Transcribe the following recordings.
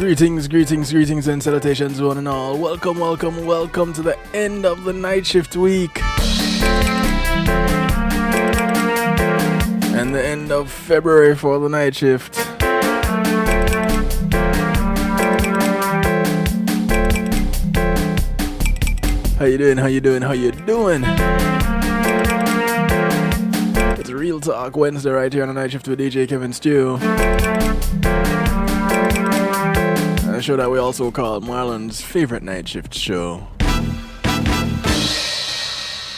Greetings and salutations one and all. Welcome to the end of the night shift week. And the end of February for the night shift. How you doing? It's Real Talk Wednesday right here on the night shift with DJ Kevin Stew. A show that we also call Marlon's favorite night shift show. I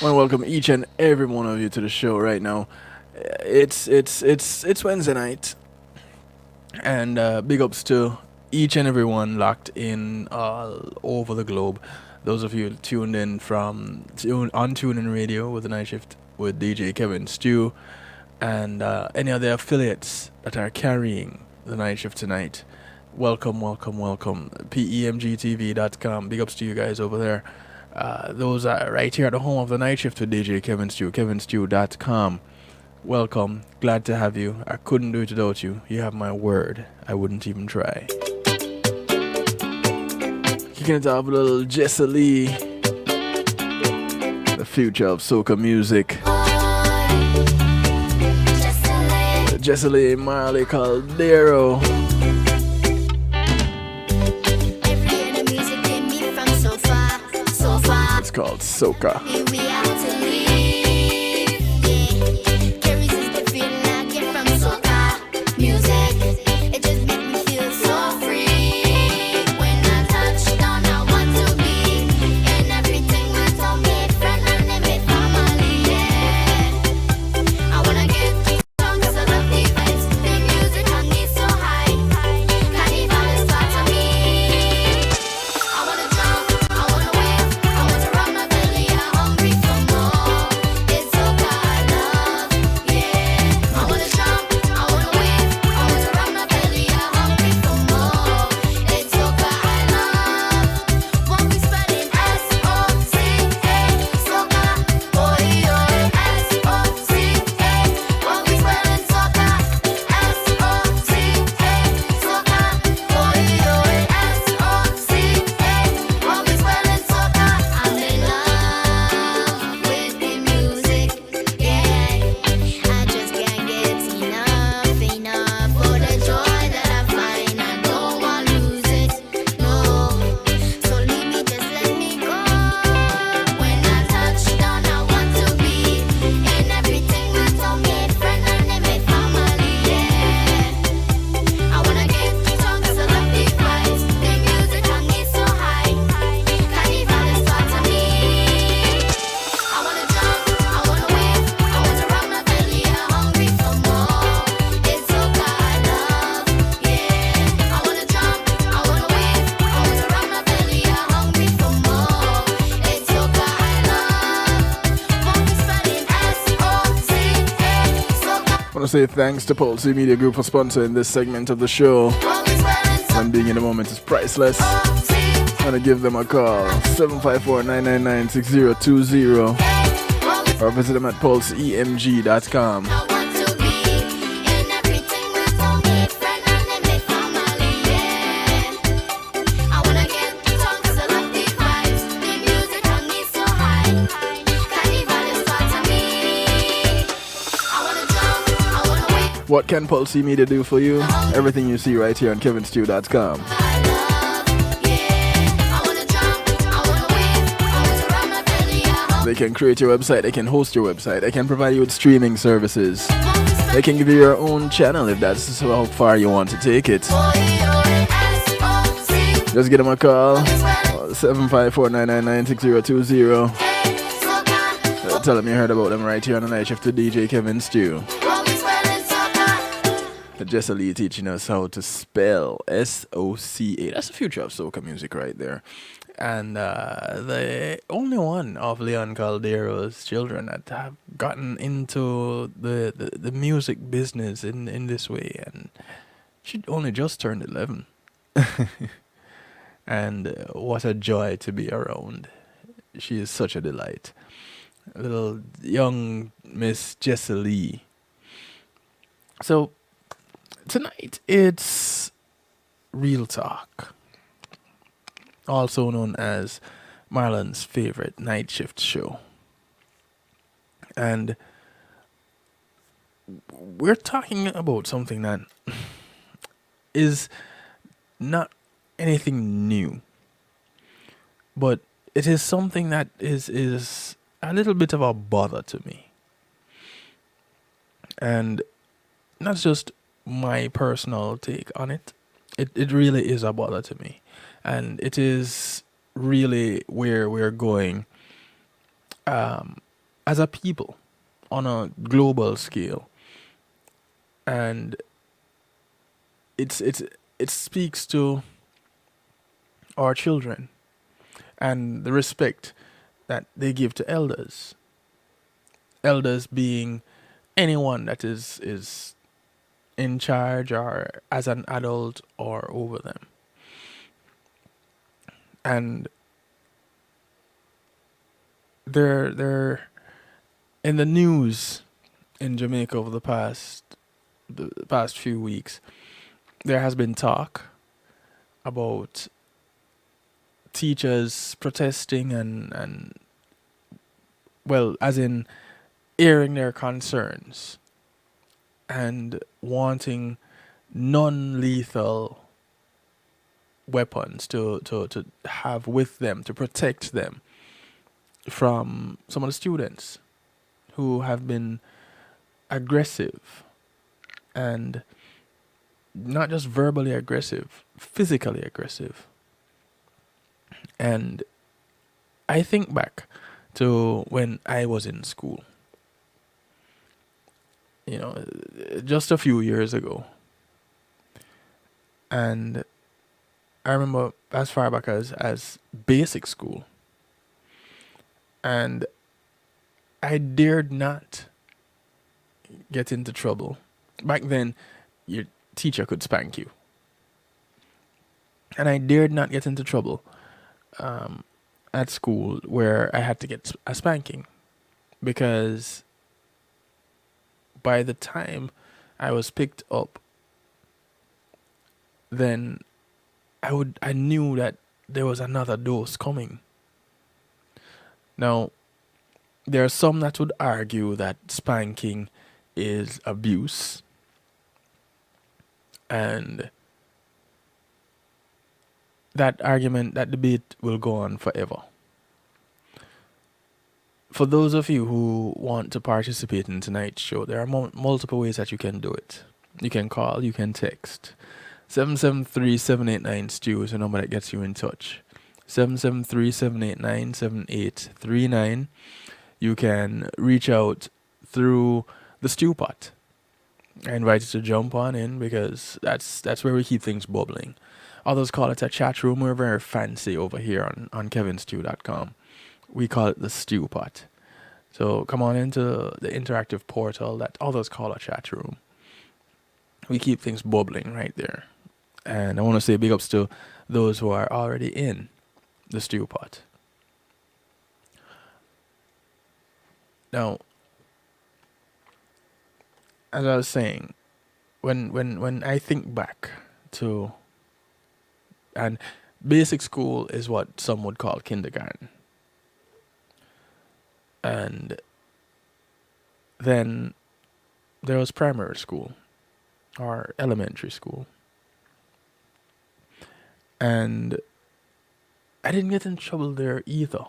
want to welcome each and every one of you to the show right now. It's Wednesday night, and big ups to each and every one locked in all over the globe. Those of you tuned in on TuneIn Radio with the night shift with DJ Kevin Stew, and any other affiliates that are carrying the night shift tonight. Welcome. PEMGTV.com. Big ups to you guys over there. Those are right here at the home of the night shift with DJ Kevin Stew, kevinstew.com. Welcome. Glad to have you. I couldn't do it without you. You have my word. I wouldn't even try. Kicking it off with a little Jessa Lee. The future of soca music. Jessa Lee and Marley Caldero. It's called Soca. Say thanks to Pulse Media Group for sponsoring this segment of the show. And being in the moment is priceless. I'm gonna give them a call, 754-999-6020, or visit them at pulseemg.com. What can Pulse Media do for you? Everything you see right here on kevinstew.com. They can create your website, they can host your website, they can provide you with streaming services. They can give you your own channel if that's how far you want to take it. Just give them a call, 754-999-6020. Tell them you heard about them right here on the night shift to DJ Kevin Stew. Jessa Lee teaching us how to spell S-O-C-A. That's the future of soca music right there. And the only one of Leon Caldero's children that have gotten into the music business in this way. And she only just turned 11. And what a joy to be around. She is such a delight. Little young Miss Jessa Lee. So tonight it's Real Talk, also known as Marlon's favorite night shift show. And we're talking about something that is not anything new, but it is something that is a little bit of a bother to me. And not just my personal take on it. It really is a bother to me. And it is really where we're going as a people on a global scale. And it speaks to our children and the respect that they give to elders. Elders being anyone that is in charge or as an adult or over them. And they're in the news in Jamaica over the past few weeks. There has been talk about teachers protesting and well, as in airing their concerns and wanting non-lethal weapons to have with them to protect them from some of the students who have been aggressive, and not just verbally aggressive, physically aggressive. And I think back to when I was in school, just a few years ago. And I remember as far back as basic school. And I dared not get into trouble. Back then, your teacher could spank you. And I dared not get into trouble at school where I had to get a spanking. Because by the time I was picked up, then I knew that there was another dose coming. Now, there are some that would argue that spanking is abuse, and that argument, that debate will go on forever. For those of you who want to participate in tonight's show, there are multiple ways that you can do it. You can call, you can text. 773-789-STEW is the number that gets you in touch. 773-789-7839. You can reach out through the Stew Pot. I invite you to jump on in because that's where we keep things bubbling. Others call it a chat room. We're very fancy over here on kevinstew.com. We call it the Stew Pot. So come on into the interactive portal that others call a chat room. We keep things bubbling right there. And I want to say big ups to those who are already in the Stew Pot. Now, as I was saying, when I think back to, and basic school is what some would call kindergarten. And then there was primary school or elementary school. And I didn't get in trouble there either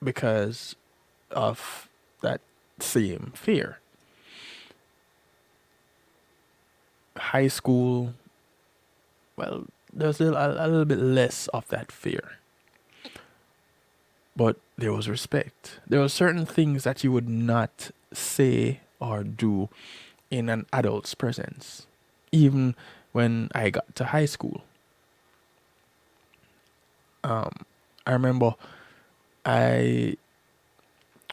because of that same fear. High school, well, there's a little bit less of that fear. But there was respect. There were certain things that you would not say or do in an adult's presence, even when I got to high school. I remember I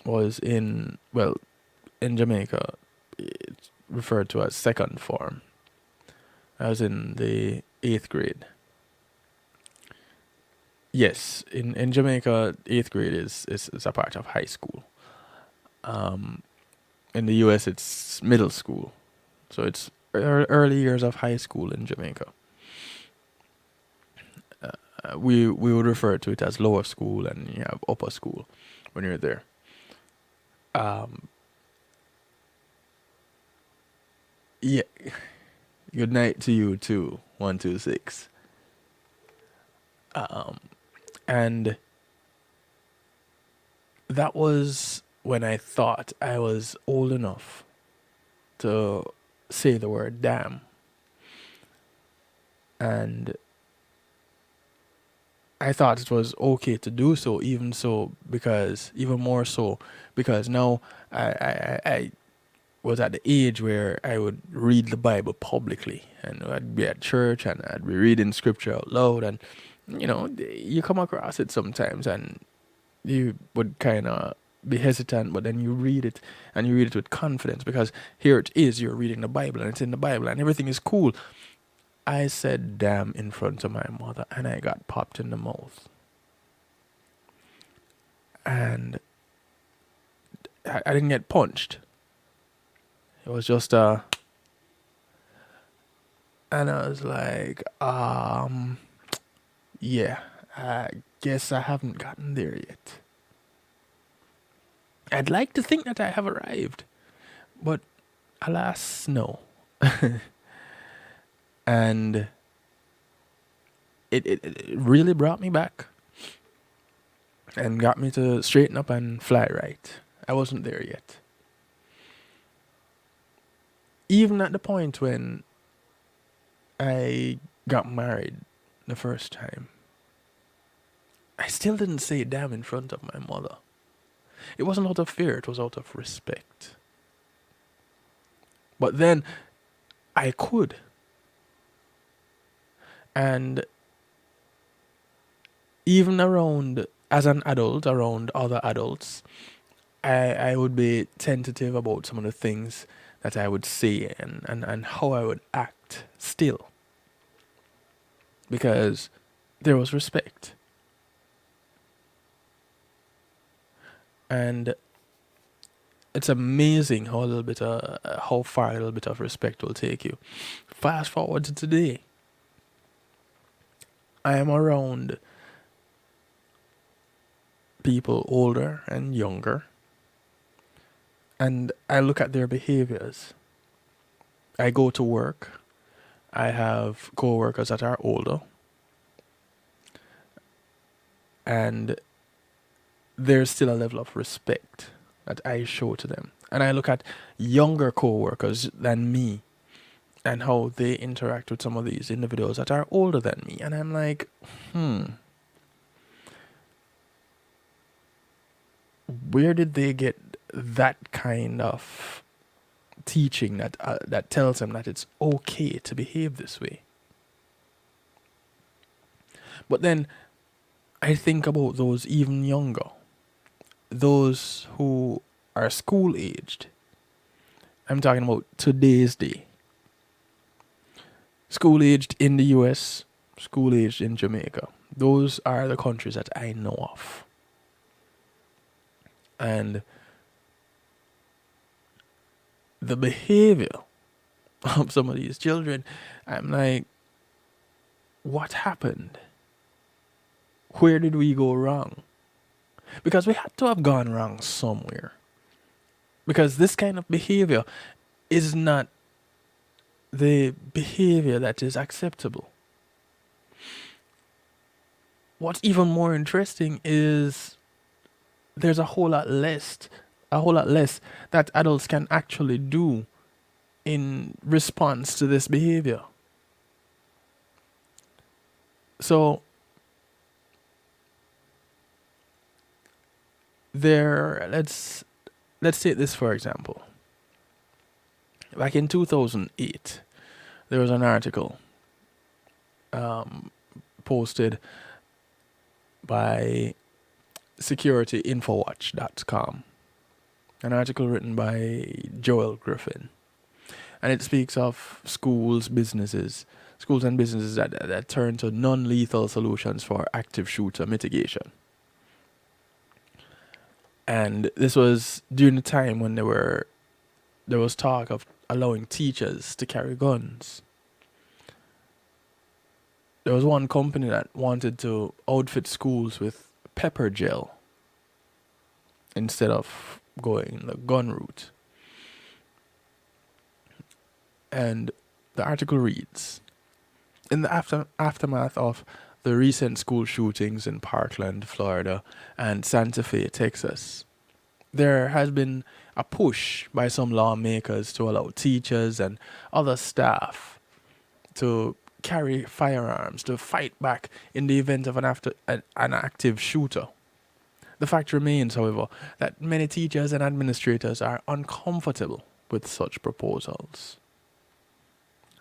was in Jamaica, it's referred to as second form. I was in the 8th grade. Yes, in Jamaica, 8th grade is a part of high school. In the US, it's middle school. So it's early years of high school in Jamaica. we would refer to it as lower school, and you have upper school when you're there. Um, yeah. Good night to you too. 126. Um, and that was when I thought I was old enough to say the word damn. And I thought it was okay to do so, even more so, because now I was at the age where I would read the Bible publicly, and I'd be at church and I'd be reading scripture out loud, and you come across it sometimes, and you would kind of be hesitant, but then you read it, and you read it with confidence because here it is, you're reading the Bible, and it's in the Bible, and everything is cool. I said damn in front of my mother, and I got popped in the mouth. And I didn't get punched. It was just and I was like, yeah, I guess I haven't gotten there yet. I'd like to think that I have arrived, but alas, no. And it really brought me back and got me to straighten up and fly right. I wasn't there yet. Even at the point when I got married the first time, I still didn't say damn in front of my mother. It wasn't out of fear, it was out of respect. But then I could. And even as an adult, around other adults, I would be tentative about some of the things that I would say and how I would act still. Because there was respect. And it's amazing how far a little bit of respect will take you. Fast forward to today. I am around people older and younger, and I look at their behaviors. I go to work. I have co-workers that are older, and there's still a level of respect that I show to them. And I look at younger co-workers than me and how they interact with some of these individuals that are older than me, and I'm like, where did they get that kind of teaching that tells them that it's okay to behave this way? But then I think about those even younger, those who are school aged. I'm talking about today's day. School aged in the US, school aged in Jamaica. Those are the countries that I know of. And the behavior of some of these children, I'm like, what happened? Where did we go wrong? Because we had to have gone wrong somewhere. Because this kind of behavior is not the behavior that is acceptable. What's even more interesting is there's a whole lot less that adults can actually do in response to this behavior. So let's take this for example. Back in 2008, there was an article posted by securityinfowatch.com, an article written by Joel Griffin, and it speaks of schools and businesses that turn to non-lethal solutions for active shooter mitigation. And this was during the time when there was talk of allowing teachers to carry guns. There was one company that wanted to outfit schools with pepper gel instead of going the gun route. And the article reads, in the aftermath of the recent school shootings in Parkland, Florida, and Santa Fe, Texas, there has been a push by some lawmakers to allow teachers and other staff to carry firearms to fight back in the event of an active shooter. The fact remains, however, that many teachers and administrators are uncomfortable with such proposals.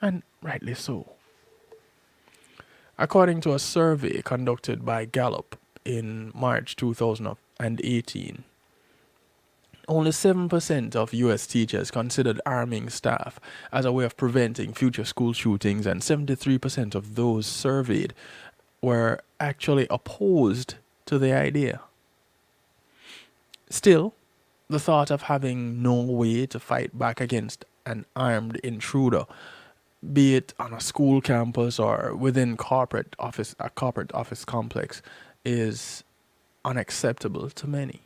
And rightly so. According to a survey conducted by Gallup in March 2018, only 7% of US teachers considered arming staff as a way of preventing future school shootings, and 73% of those surveyed were actually opposed to the idea. Still, the thought of having no way to fight back against an armed intruder, be it on a school campus or within a corporate office complex, is unacceptable to many.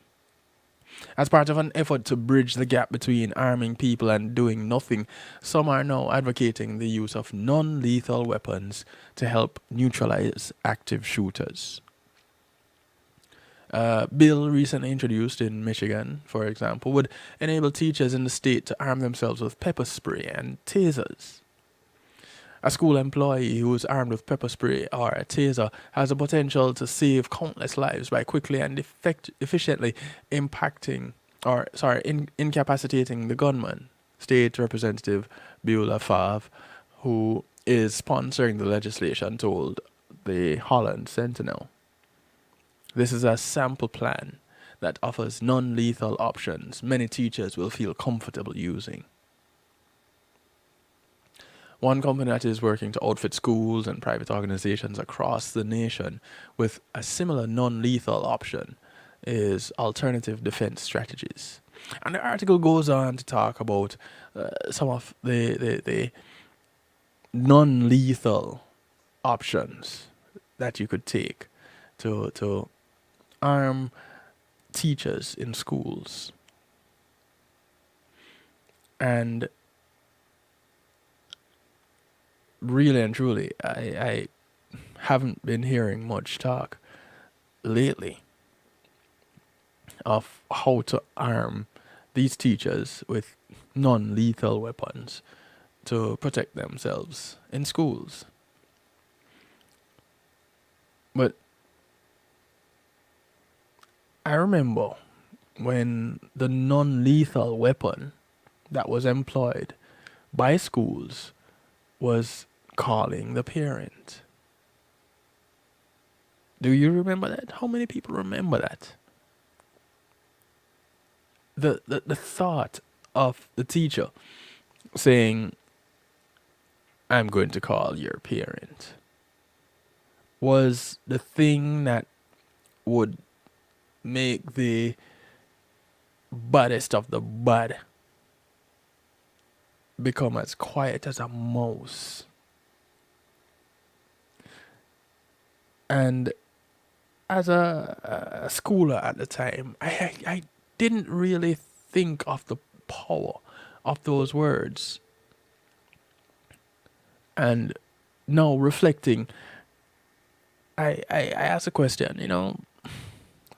As part of an effort to bridge the gap between arming people and doing nothing, some are now advocating the use of non-lethal weapons to help neutralize active shooters. A bill recently introduced in Michigan, for example, would enable teachers in the state to arm themselves with pepper spray and tasers. A school employee who is armed with pepper spray or a taser has the potential to save countless lives by quickly and efficiently incapacitating the gunman. State Representative Beulah Favre, who is sponsoring the legislation, told the Holland Sentinel. This is a sample plan that offers non-lethal options many teachers will feel comfortable using. One company that is working to outfit schools and private organizations across the nation with a similar non-lethal option is Alternative Defense Strategies. And the article goes on to talk about some of the non-lethal options that you could take to arm teachers in schools. And really and truly, I haven't been hearing much talk lately of how to arm these teachers with non-lethal weapons to protect themselves in schools. But I remember when the non-lethal weapon that was employed by schools was calling the parent. Do you remember that? How many people remember that? The thought of the teacher saying, I'm going to call your parent, was the thing that would make the baddest of the bad become as quiet as a mouse. And as a schooler at the time, I didn't really think of the power of those words. And now reflecting, I asked a question,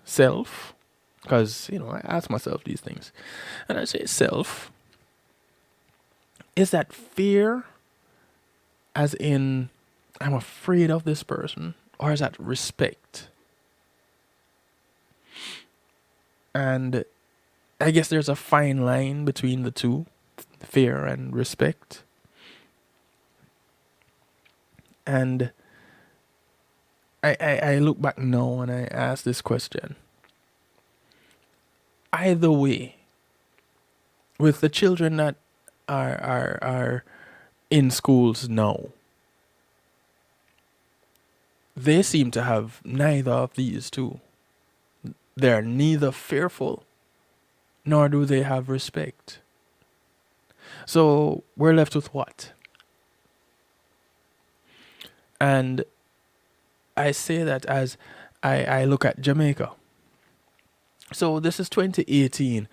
self, because, I ask myself these things. And I say, self, is that fear as in I'm afraid of this person, or is that respect? And I guess there's a fine line between the two, fear and respect. And I look back now and I ask this question. Either way, with the children that are in schools now, they seem to have neither of these two. They're neither fearful nor do they have respect. So we're left with what? And I say that as I look at Jamaica. So this is 2018.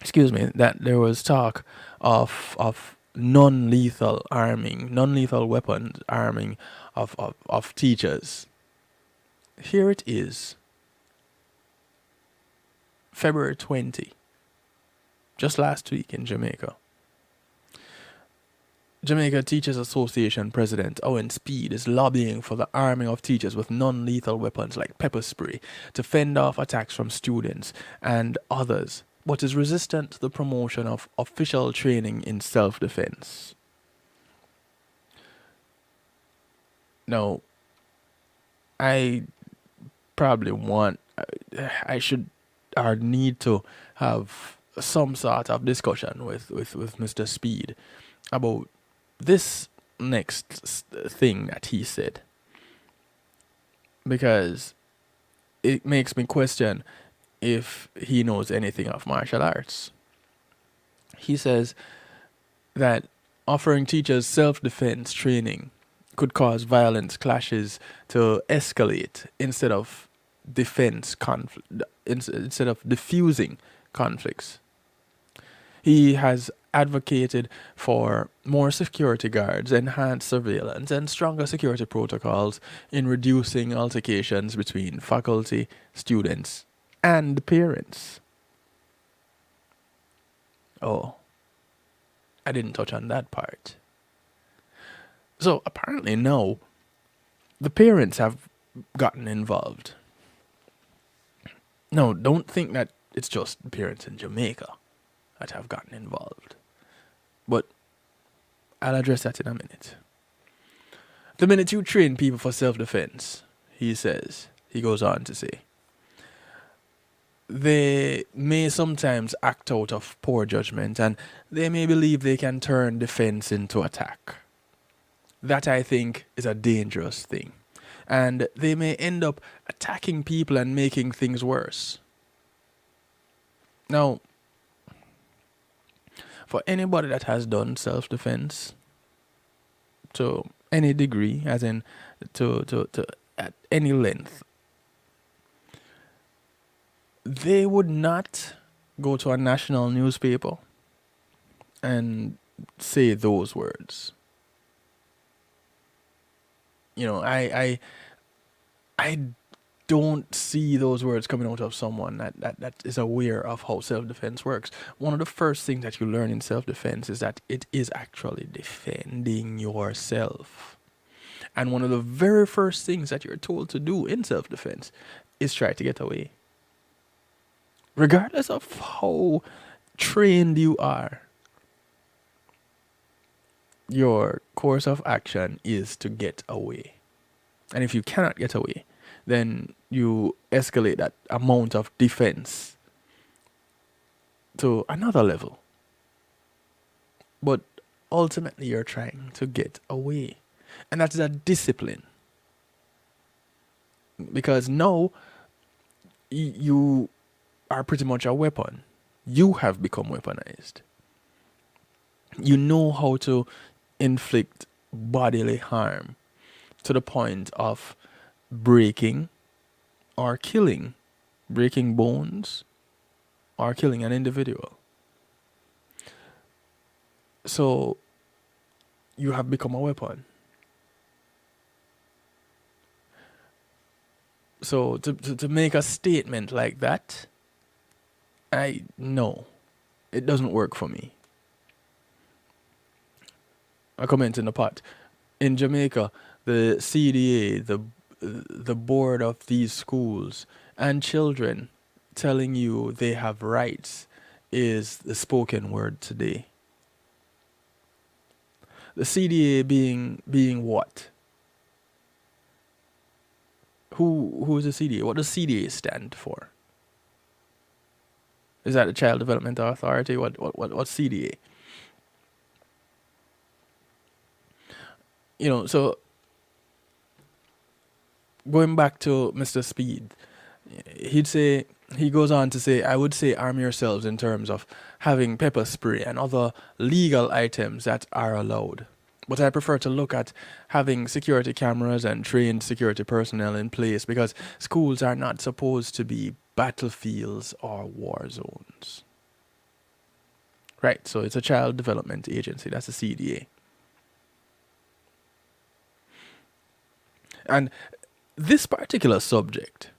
Excuse me, that there was talk of non-lethal arming, non-lethal weapons arming of teachers. Here it is, February 20, just last week in Jamaica. Jamaica Teachers Association President Owen Speed is lobbying for the arming of teachers with non-lethal weapons like pepper spray to fend off attacks from students and others, but is resistant to the promotion of official training in self-defense. Now, I probably want, I should, or need to have some sort of discussion with Mr. Speed about this next thing that he said, because it makes me question if he knows anything of martial arts. He says that offering teachers self-defense training could cause violent clashes to escalate instead of instead of diffusing conflicts. He has advocated for more security guards, enhanced surveillance, and stronger security protocols in reducing altercations between faculty, students, and parents. Oh, I didn't touch on that part. So apparently now, the parents have gotten involved. No, don't think that it's just the parents in Jamaica that have gotten involved. But I'll address that in a minute. The minute you train people for self-defense, he goes on to say, they may sometimes act out of poor judgment and they may believe they can turn defense into attack. That, I think, is a dangerous thing. And they may end up attacking people and making things worse. Now, for anybody that has done self-defense to any degree, as in to at any length, they would not go to a national newspaper and say those words. I don't see those words coming out of someone that is aware of how self-defense works. One of the first things that you learn in self-defense is that it is actually defending yourself. And one of the very first things that you're told to do in self-defense is try to get away. Regardless of how trained you are, your course of action is to get away. And if you cannot get away, then you escalate that amount of defense to another level. But ultimately, you're trying to get away. And that's a discipline. Because now, you are pretty much a weapon. You have become weaponized. You know how to inflict bodily harm to the point of breaking or killing, breaking bones or killing an individual. So you have become a weapon. So to make a statement like that, no, it doesn't work for me. A comment in the pot. In Jamaica, the CDA, the board of these schools, and children telling you they have rights is the spoken word today. The CDA being what? Who is the CDA? What does CDA stand for? Is that the Child Development Authority? What's CDA? So going back to Mr. Speed, he goes on to say, I would say arm yourselves in terms of having pepper spray and other legal items that are allowed. But I prefer to look at having security cameras and trained security personnel in place, because schools are not supposed to be battlefields or war zones. Right, so it's a child development agency, that's a CDA. And this particular subject,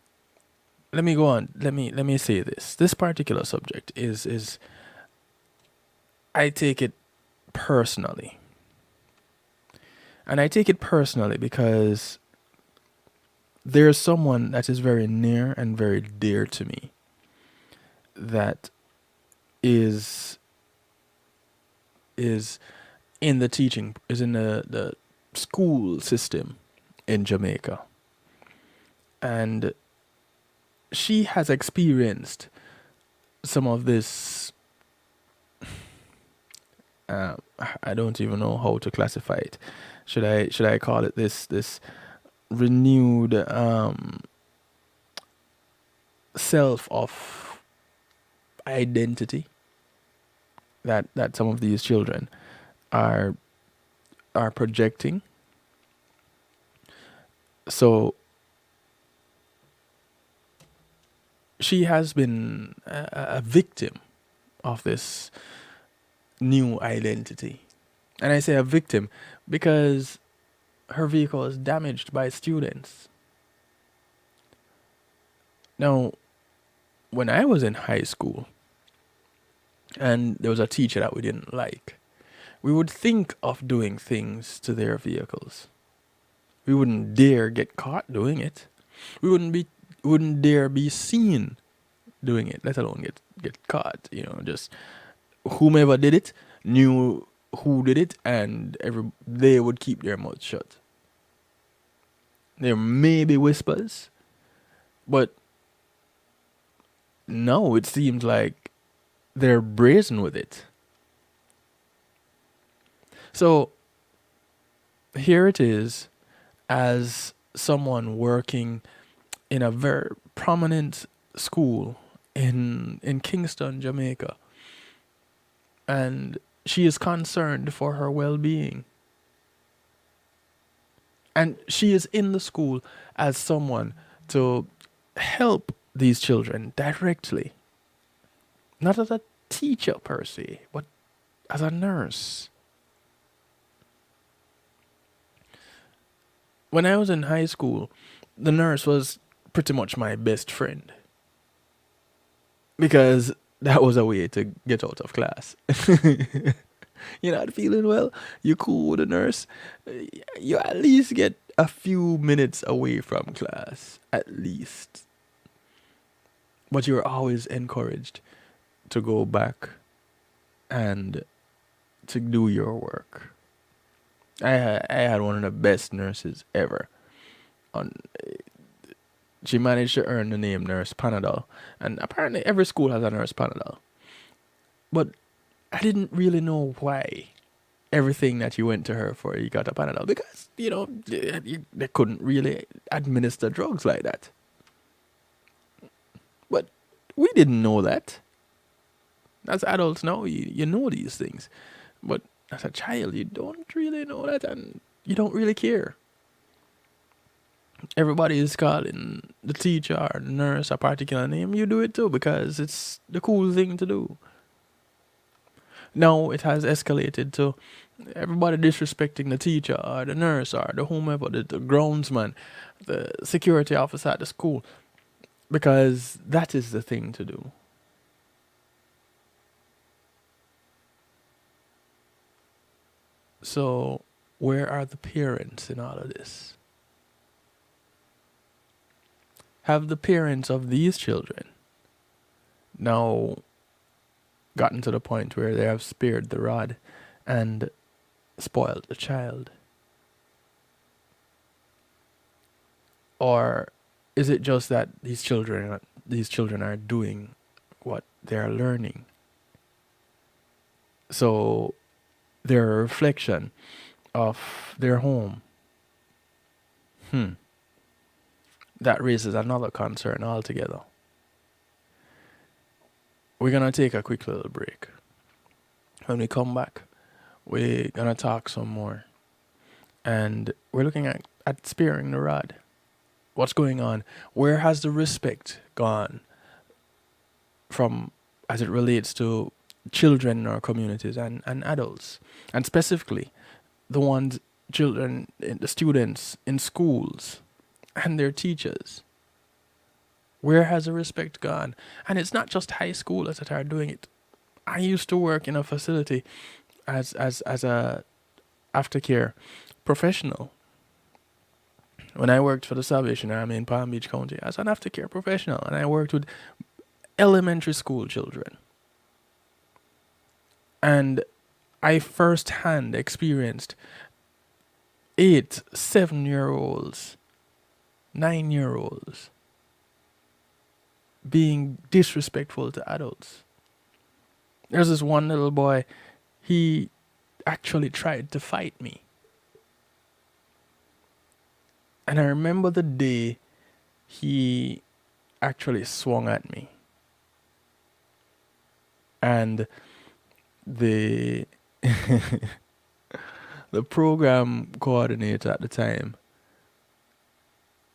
let me go on, let me say this. This particular subject is I take it personally. And I take it personally because there's someone that is very near and very dear to me that is is in the teaching, is in the school system in Jamaica. And she has experienced some of this, I don't even know how to classify it. Should I call it this renewed self of identity that some of these children are projecting. So she has been a victim of this new identity. And I say a victim because her vehicle is damaged by students. Now, when I was in high school and there was a teacher that we didn't like, we would think of doing things to their vehicles. We wouldn't dare get caught doing it. We wouldn't dare be seen doing it, let alone get caught. Just whomever did it knew who did it, and they would keep their mouth shut. There may be whispers, but no, it seems like they're brazen with it. So here it is, as someone working in a very prominent school in Kingston, Jamaica, and she is concerned for her well-being. And she is in the school as someone to help these children directly. Not as a teacher per se, but as a nurse. When I was in high school, the nurse was pretty much my best friend. Because that was a way to get out of class. You're not feeling well, you're cool with a nurse, you at least get a few minutes away from class, at least. But you're always encouraged to go back and to do your work. I had one of the best nurses ever. On She managed to earn the name Nurse Panadol, and apparently every school has a Nurse Panadol. But I didn't really know why everything that you went to her for, you got a Panadol, because they couldn't really administer drugs like that. But we didn't know that. As adults now, you know these things, but as a child, you don't really know that, and you don't really care. Everybody is calling the teacher or the nurse a particular name. You do it too because it's the cool thing to do. Now it has escalated to everybody disrespecting the teacher or the nurse or the whomever, the groundsman, the security officer at the school, because that is the thing to do. So, where are the parents in all of this? Have the parents of these children now gotten to the point where they have spared the rod and spoiled the child? Or is it just that these children are doing what they are learning? So they're a reflection of their home. That raises another concern altogether. We're gonna take a quick little break. When we come back, we're gonna talk some more And we're looking at spearing the rod. What's going on? Where has the respect gone from as it relates to children in our communities and adults? And specifically, the ones, children, the students in schools and their teachers. Where has the respect gone? And it's not just high schoolers that are doing it. I used to work in a facility as a aftercare professional. When I worked for the Salvation Army in Palm Beach County as an aftercare professional, and I worked with elementary school children. And I firsthand experienced 8, 7-year-olds, 9-year-olds being disrespectful to adults. There's this one little boy, he actually tried to fight me. And I remember the day he actually swung at me. And the the program coordinator at the time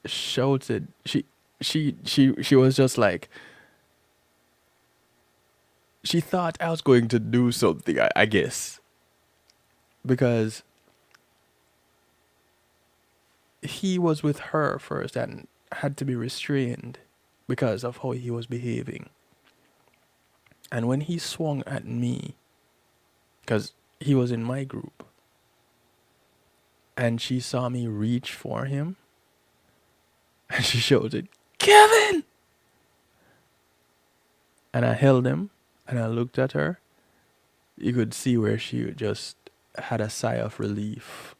shouted, she was just like, she thought I was going to do something, I guess, because he was with her first and had to be restrained because of how he was behaving. And when he swung at me, because he was in my group, and she saw me reach for him, and she shouted, "Kevin!" And I held him, and I looked at her. You could see where she just had a sigh of relief.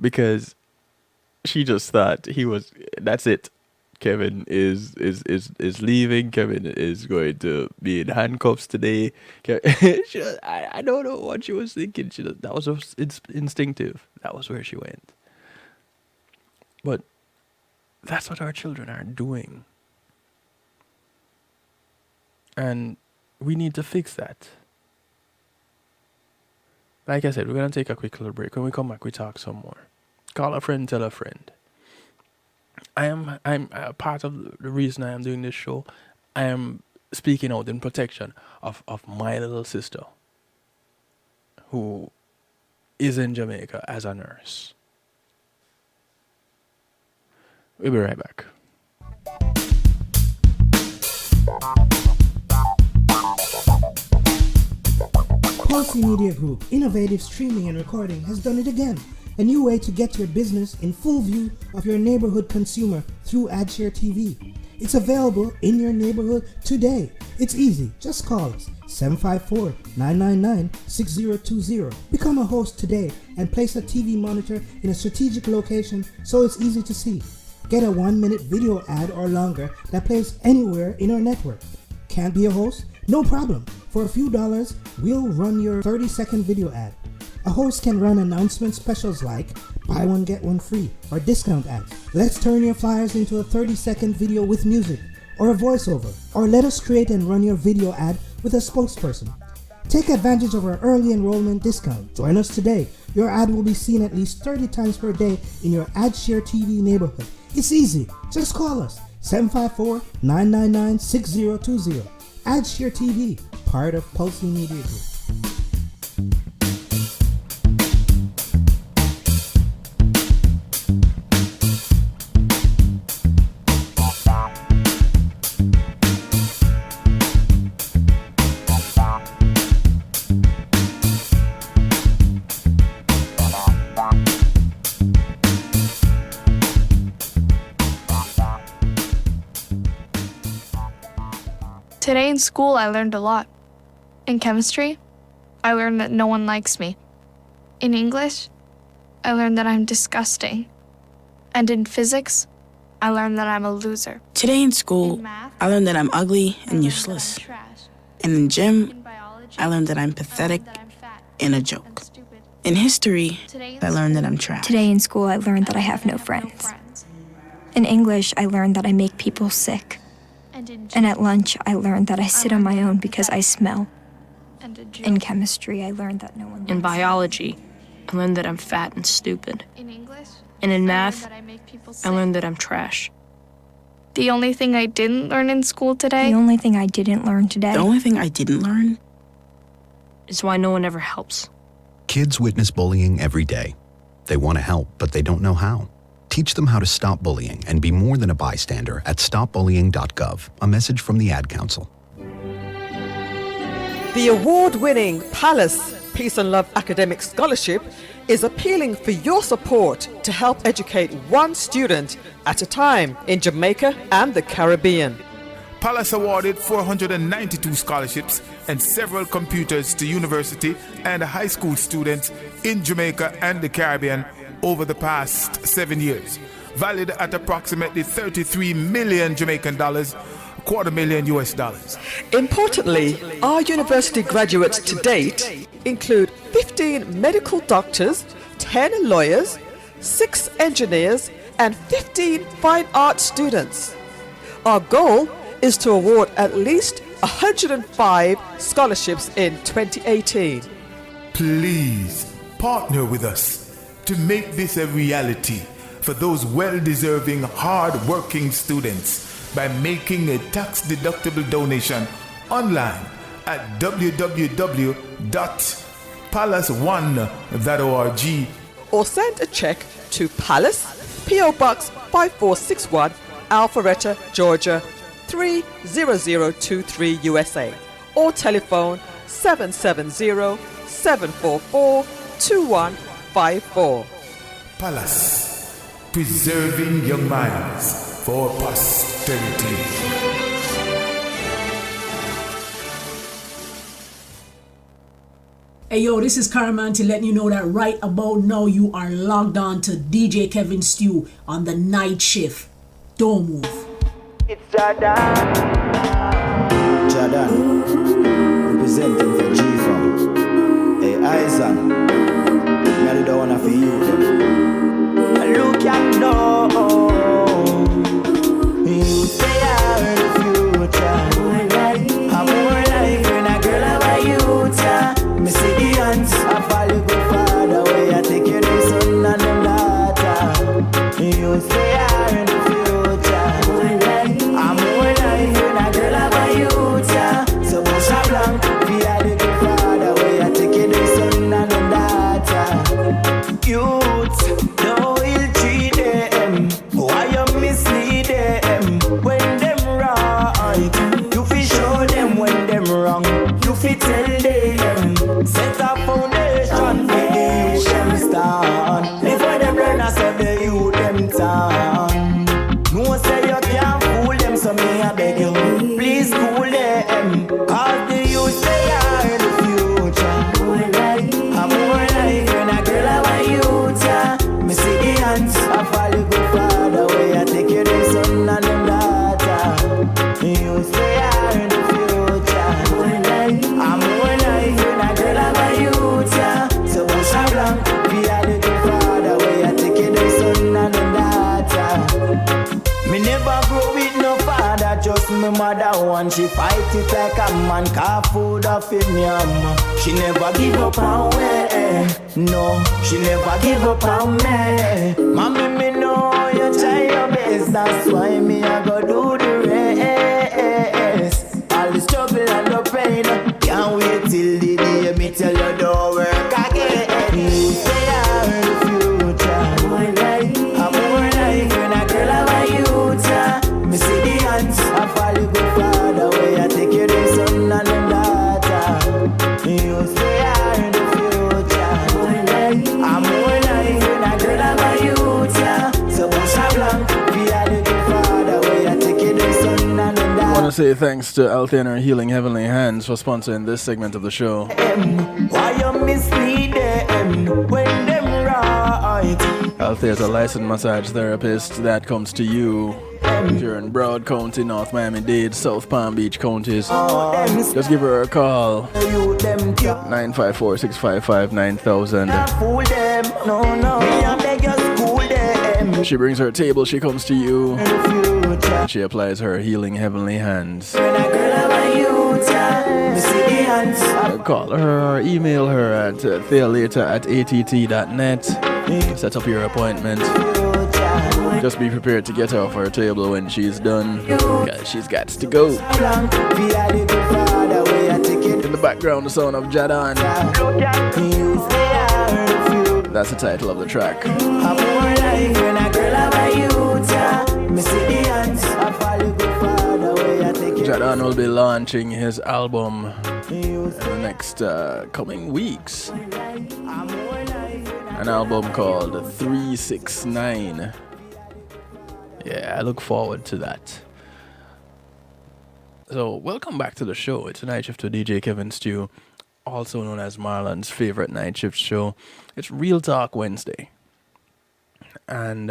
Because she just thought that's it. Kevin is leaving. Kevin is going to be in handcuffs today. I don't know what she was thinking. That was it's instinctive. That was where she went. But that's what our children are doing. And we need to fix that. Like I said, we're going to take a quick little break. When we come back, we talk some more. Call a friend, tell a friend. I'm part of the reason I am doing this show. I am speaking out in protection of my little sister who is in Jamaica as a nurse. We'll be right back. Pulsey Media Group, innovative streaming and recording, has done it again. A new way to get your business in full view of your neighborhood consumer through AdShare TV. It's available in your neighborhood today. It's easy. Just call us 754-999-6020. Become a host today and place a TV monitor in a strategic location so it's easy to see. Get a 1-minute video ad or longer that plays anywhere in our network. Can't be a host? No problem. For a few dollars, we'll run your 30-second video ad. A host can run announcement specials like buy one get one free or discount ads. Let's turn your flyers into a 30-second video with music or a voiceover, or let us create and run your video ad with a spokesperson. Take advantage of our early enrollment discount. Join us today. Your ad will be seen at least 30 times per day in your AdShare TV neighborhood. It's easy. Just call us 754-999-6020. AdShare TV, part of Pulsey Media Group. Today in school, I learned a lot. In chemistry, I learned that no one likes me. In English, I learned that I'm disgusting. And in physics, I learned that I'm a loser. Today in school, In math, I learned that I'm ugly I and learned useless. that I'm trash. And in gym, In biology, I learned that I'm I learned pathetic that I'm fat and a and joke. stupid. In history, Today in I learned that school, I'm trash. Today in school, I learned that I have no friends. In English, I learned that I make people sick. And at lunch, I learned that I sit on my own because I smell. In chemistry, I learned that no one likes In me. biology, I learned that I'm fat and stupid. In English, And in I math, learned that I make people I sick. learned that I'm trash. The only thing I didn't learn in school today The only thing I didn't learn today The only thing I didn't learn is why no one ever helps. Kids witness bullying every day. They want to help, but they don't know how. Teach them how to stop bullying and be more than a bystander at stopbullying.gov. A message from the Ad Council. The award-winning Palace Peace and Love Academic Scholarship is appealing for your support to help educate one student at a time in Jamaica and the Caribbean. Palace awarded 492 scholarships and several computers to university and high school students in Jamaica and the Caribbean over the past 7 years, valued at approximately 33 million Jamaican dollars, $250,000 US. Importantly, our university graduates to date include 15 medical doctors, 10 lawyers, 6 engineers, and 15 fine arts students. Our goal is to award at least 105 scholarships in 2018. Please partner with us to make this a reality for those well-deserving, hard-working students by making a tax-deductible donation online at www.palace1.org Or send a check to Palace, P.O. Box 5461, Alpharetta, Georgia 30023 USA, or telephone 770-744-2154. Palace, preserving young minds for posterity. Hey yo, this is Caramanti letting you know that right about now you are logged on to DJ Kevin Stew on the night shift. Don't move. It's Jadan. Jadan. Representing for G-Fam. Hey, Isaac. I don't wanna feel you. Look at no. You say I'm the future. I'm more life when a girl have a youth. Me see the ants. I follow good father. Where I take you the son and them daughter. You say I'm the future. I'm more life when a girl have a youth. So push a blank. We are the good father. Where I take you the son and them daughter. Youth, no ill treat them. Why you mislead them? When them right, you fi show them when them wrong. You fi tell them. Set a foundation for the youth them stand. Before them learn so the youth them turn. No say you can't fool them, so me I beg you, please fool them. Cause the youth they are the future. I'm more life when a girl have a youth. Me see the ants, I follow good father. Where I take you the son and them daughter. Youth they are the future. I'm more life when a girl have a youth. So push a blank, we are the good father. Where I take you the son and them daughter. Me never grow with no father, just my mother one. She fight it like a man, car food off in yam. She never give up on me, no, she never give up on me. Mommy, me know you try your best, that's why me I go do the rest. All the struggle and the pain, can't wait till the day me tell you don't work again. You say I'm the future. I'm more life when a girl have a youth. Me see the ants, I follow good father. Where I take you the son and them daughter. You say I'm the future. I'm more life when a girl have a youth. So push a blank, we are the good father. Where I take you the son and them daughter. I want to say thanks to Althea and her Healing Heavenly Hands for sponsoring this segment of the show. Why you mislead them when them right? Althea is a licensed massage therapist that comes to you if you're in Broward County, North Miami-Dade, South Palm Beach counties. Just give her a call, 954-655-9000. Fool them, no, no. Me I beg you school them. She brings her table, she comes to you, and she applies her Healing Heavenly Hands. When a girl have a youth, Me see the hands. Call her or email her at thealater@att.net. Set up your appointment. Just be prepared to get her off her table when she's done, because she's got to go. In the background, the sound of Jadon. That's the title of the track. Jadon will be launching his album in the next coming weeks. An album called 369. Yeah, I look forward to that. So, welcome back to the show. It's a night shift with DJ Kevin Stew, also known as Marlon's favorite night shift show. It's Real Talk Wednesday. And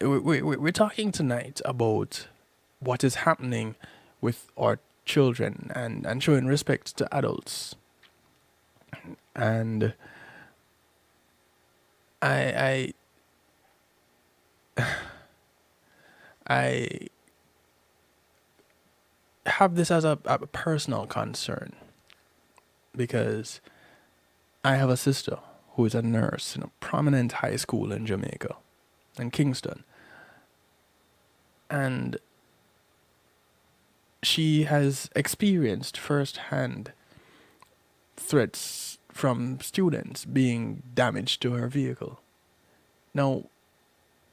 we're talking tonight about what is happening with our children and showing respect to adults. And I have this as a personal concern, because I have a sister who is a nurse in a prominent high school in Jamaica, in Kingston. And she has experienced firsthand threats from students being damaged to her vehicle. Now,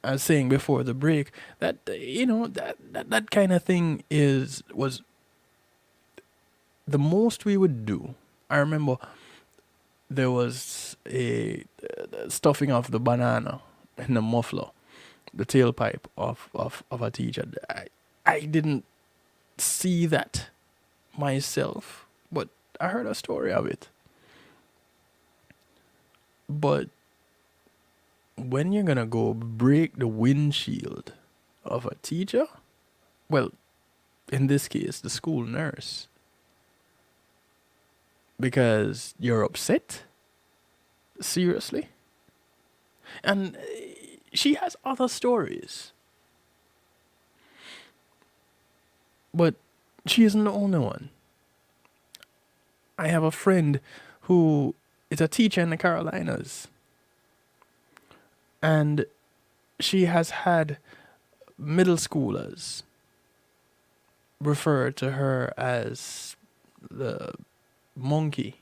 I was saying before the break that that kind of thing was the most we would do. I remember there was a stuffing of the banana in the muffler, the tailpipe of a teacher. I didn't see that myself, but I heard a story of it. But when you're gonna go break the windshield of a teacher, well, in this case, the school nurse, because you're upset? Seriously? And she has other stories. But she isn't the only one. I have a friend who is a teacher in the Carolinas. And she has had middle schoolers refer to her as the monkey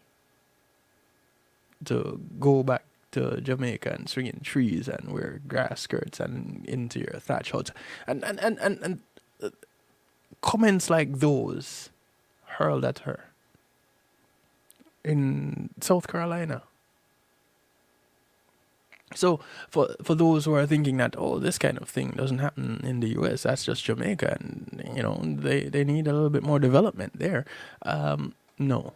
to go back to Jamaica and swing in trees and wear grass skirts and into your thatch huts. And comments like those hurled at her in South Carolina. So for those who are thinking that, oh, this kind of thing doesn't happen in the US, that's just Jamaica, and they need a little bit more development there. No.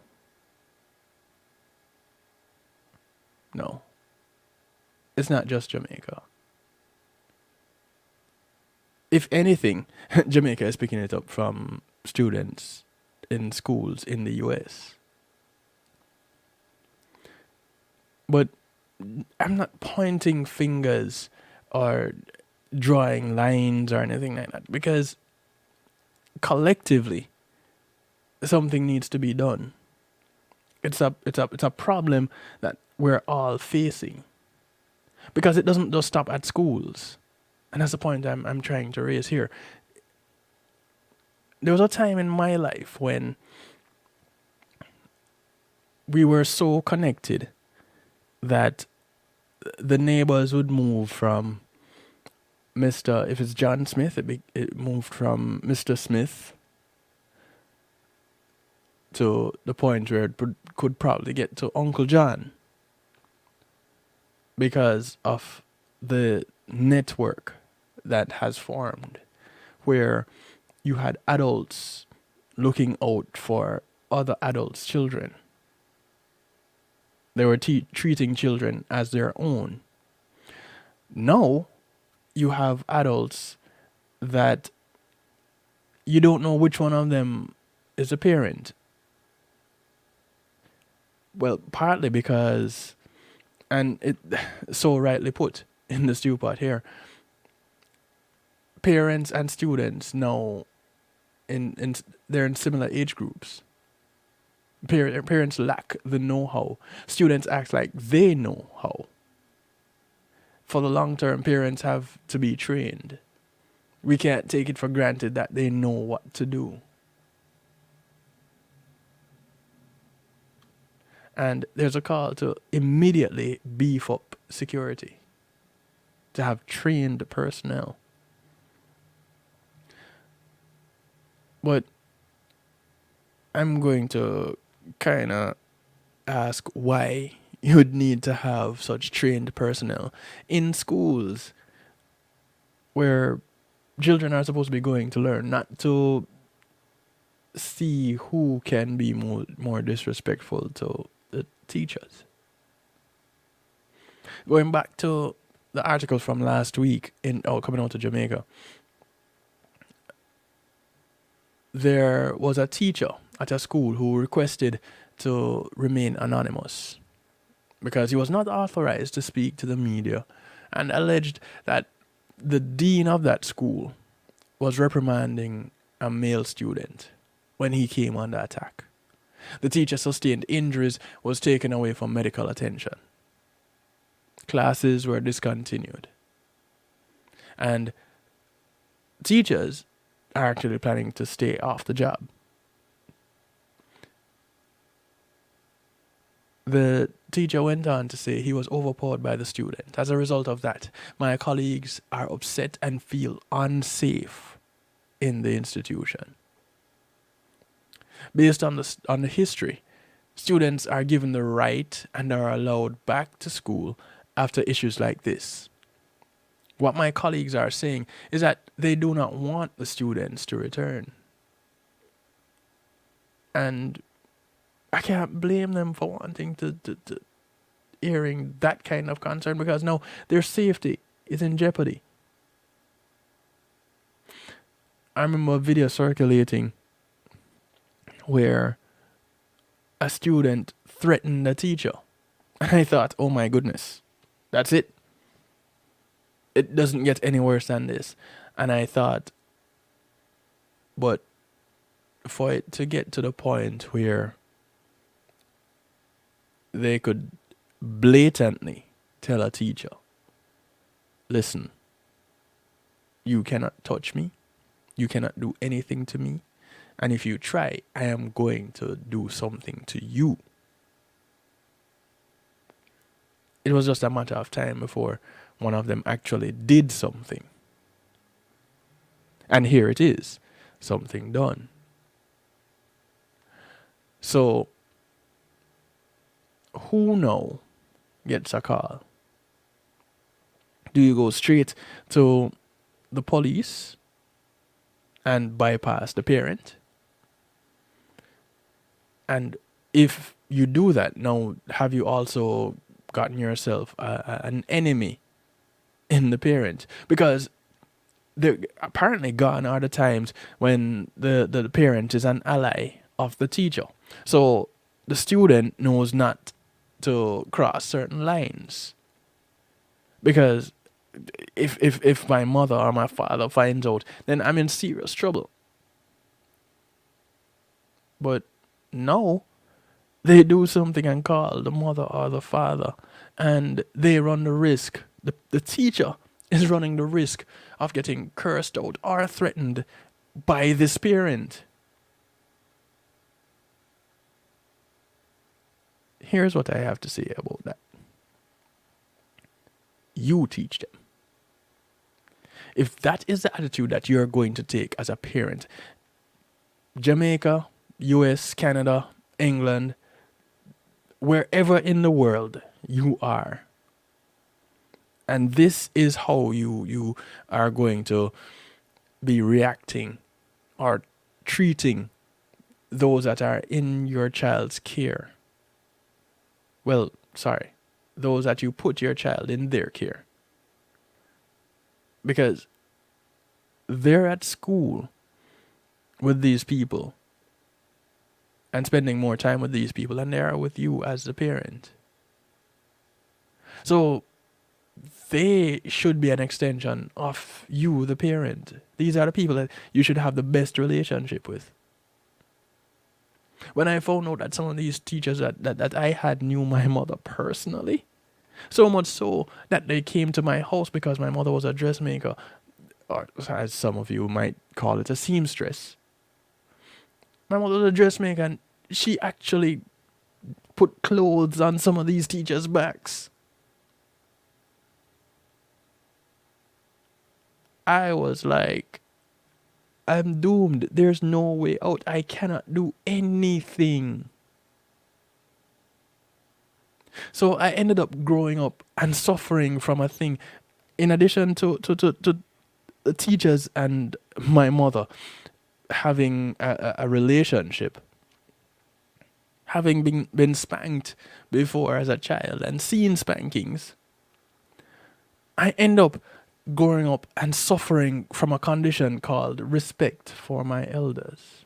It's not just Jamaica. If anything, Jamaica is picking it up from students in schools in the US. But I'm not pointing fingers or drawing lines or anything like that, because collectively something needs to be done. It's a problem that we're all facing, because it doesn't just stop at schools. And that's the point I'm trying to raise here. There was a time in my life when we were so connected that the neighbors would move from Mr. If it's John Smith, it moved from Mr. Smith to the point where it could probably get to Uncle John, because of the network that has formed, where you had adults looking out for other adults' children. They were treating children as their own. Now, you have adults that you don't know which one of them is a parent. Well, partly because, and it so rightly put in the stew pot here, parents and students now in they're in similar age groups. Parents lack the know-how. Students act like they know how. For the long term, parents have to be trained. We can't take it for granted that they know what to do. And there's a call to immediately beef up security, to have trained personnel. But I'm going to kind of ask why you would need to have such trained personnel in schools where children are supposed to be going to learn, not to see who can be more disrespectful to the teachers. Going back to the articles from last week coming out of Jamaica, there was a teacher at a school who requested to remain anonymous because he was not authorized to speak to the media, and alleged that the dean of that school was reprimanding a male student when he came under attack. The teacher sustained injuries, was taken away for medical attention. Classes were discontinued. And teachers are actually planning to stay off the job. The teacher went on to say he was overpowered by the student. As a result of that, my colleagues are upset and feel unsafe in the institution. Based on the history, students are given the right and are allowed back to school after issues like this. What my colleagues are saying is that they do not want the students to return. And I can't blame them for wanting to airing that kind of concern, because now their safety is in jeopardy. I remember a video circulating where a student threatened a teacher. And I thought, oh my goodness, that's it. It doesn't get any worse than this. And I thought, but for it to get to the point where they could blatantly tell a teacher, listen, you cannot touch me. You cannot do anything to me. And if you try, I am going to do something to you. It was just a matter of time before one of them actually did something. And here it is, something done. So, who now gets a call? Do you go straight to the police and bypass the parent? And if you do that, now have you also gotten yourself an enemy in the parent? Because there apparently gone are the times when the parent is an ally of the teacher. So the student knows not to cross certain lines. Because if my mother or my father finds out, then I'm in serious trouble. But no, they do something and call the mother or the father, and they run the risk. The teacher is running the risk of getting cursed out or threatened by this parent. Here's what I have to say about that. You teach them. If that is the attitude that you're going to take as a parent, Jamaica, US, Canada, England, wherever in the world you are, and this is how you are going to be reacting or treating those that are in your child's care. Well, sorry, those that you put your child in their care. Because they're at school with these people and spending more time with these people than they are with you as the parent. So they should be an extension of you, the parent. These are the people that you should have the best relationship with. When I found out that some of these teachers that I had knew my mother personally, so much so that they came to my house because my mother was a dressmaker, or as some of you might call it, a seamstress. My mother was a dressmaker, and she actually put clothes on some of these teachers' backs. I was like, I'm doomed. There's no way out. I cannot do anything. So I ended up growing up and suffering from a thing. In addition to the teachers and my mother having a relationship, having been spanked before as a child and seen spankings, I end up growing up and suffering from a condition called respect for my elders.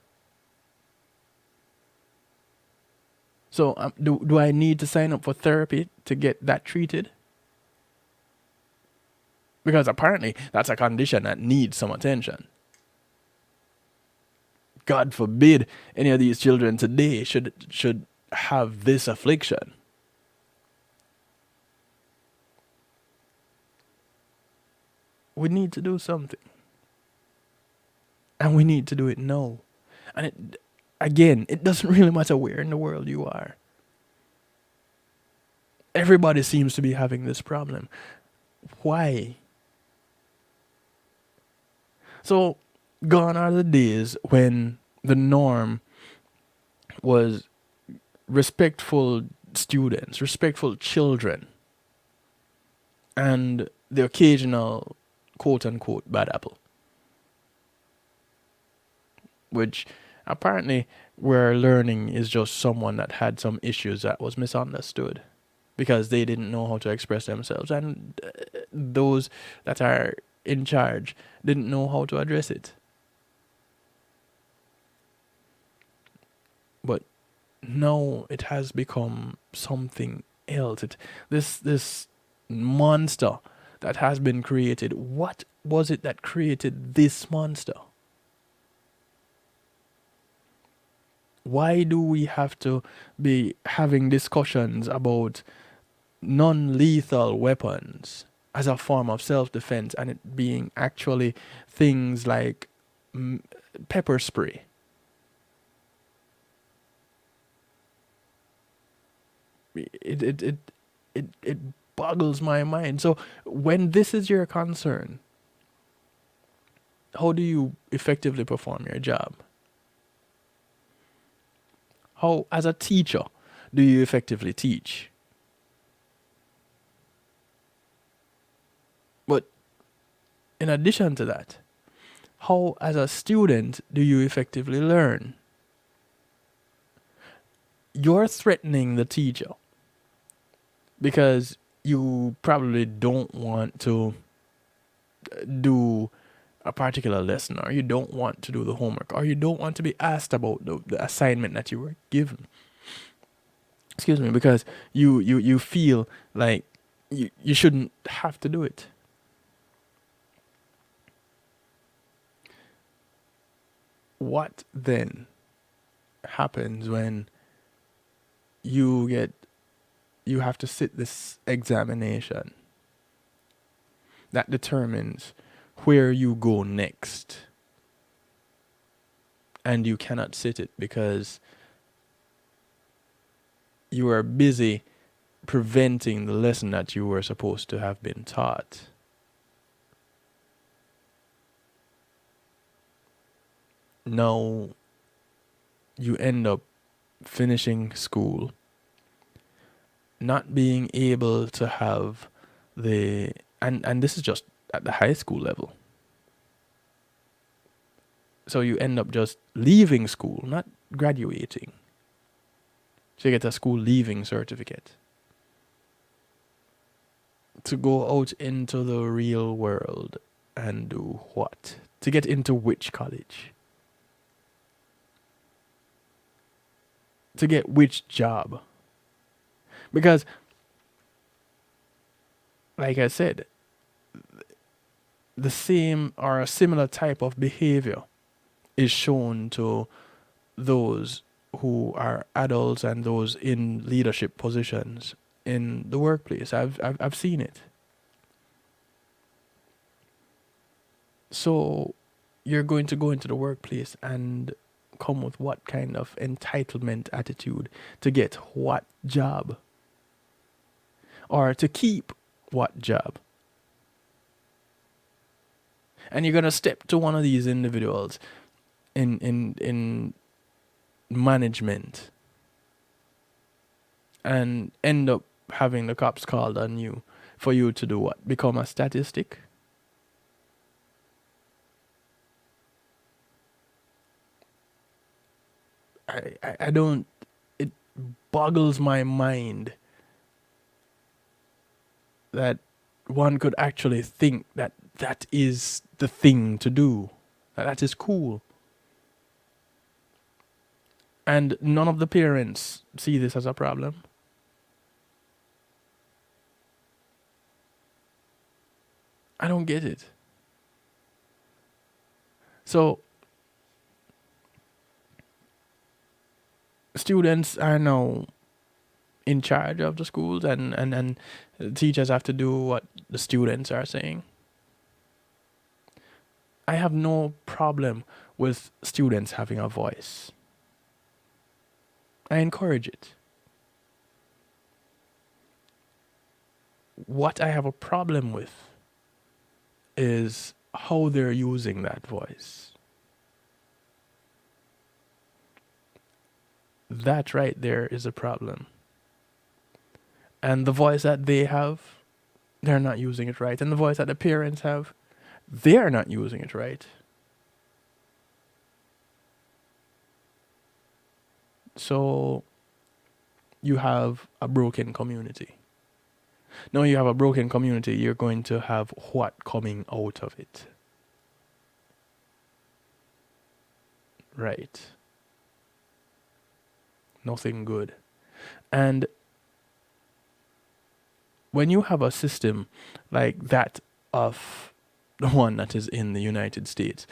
So do I need to sign up for therapy to get that treated? Because apparently that's a condition that needs some attention. God forbid any of these children today should have this affliction. We need to do something. And we need to do it now. And it doesn't really matter where in the world you are. Everybody seems to be having this problem. Why? So, gone are the days when the norm was respectful students, respectful children, and the occasional quote unquote bad apple. Which apparently we're learning is just someone that had some issues that was misunderstood because they didn't know how to express themselves, and those that are in charge didn't know how to address it. But now it has become something else. This monster that has been created. What was it that created this monster? Why do we have to be having discussions about non-lethal weapons as a form of self-defense, and it being actually things like pepper spray? It boggles my mind. So when this is your concern, how do you effectively perform your job? How, as a teacher, do you effectively teach? But in addition to that, how, as a student, do you effectively learn? You're threatening the teacher because you probably don't want to do a particular lesson, or you don't want to do the homework, or you don't want to be asked about the assignment that you were given. Excuse me, because you feel like you shouldn't have to do it. What then happens when you have to sit this examination that determines where you go next, and you cannot sit it because you are busy preventing the lesson that you were supposed to have been taught? Now you end up finishing school, not being able to have and this is just at the high school level. So you end up just leaving school, not graduating. So you get a school leaving certificate to go out into the real world and do what? To get into which college? To get which job? Because like I said, the same or a similar type of behavior is shown to those who are adults and those in leadership positions in the workplace. I've seen it. So you're going to go into the workplace and come with what kind of entitlement attitude to get what job or to keep what job? And you're going to step to one of these individuals in management and end up having the cops called on you for you to do what? Become a statistic? I don't, it boggles my mind that one could actually think that that is the thing to do. That is cool. And none of the parents see this as a problem. I don't get it. So, students are now in charge of the schools, and teachers have to do what the students are saying. I have no problem with students having a voice. I encourage it. What I have a problem with is how they're using that voice. That right there is a problem. And the voice that they have, they're not using it right. And the voice that the parents have, they're not using it right. So you have a broken community. Now you have a broken community, you're going to have what coming out of it? Right. Nothing good. And when you have a system like that of the one that is in the United States,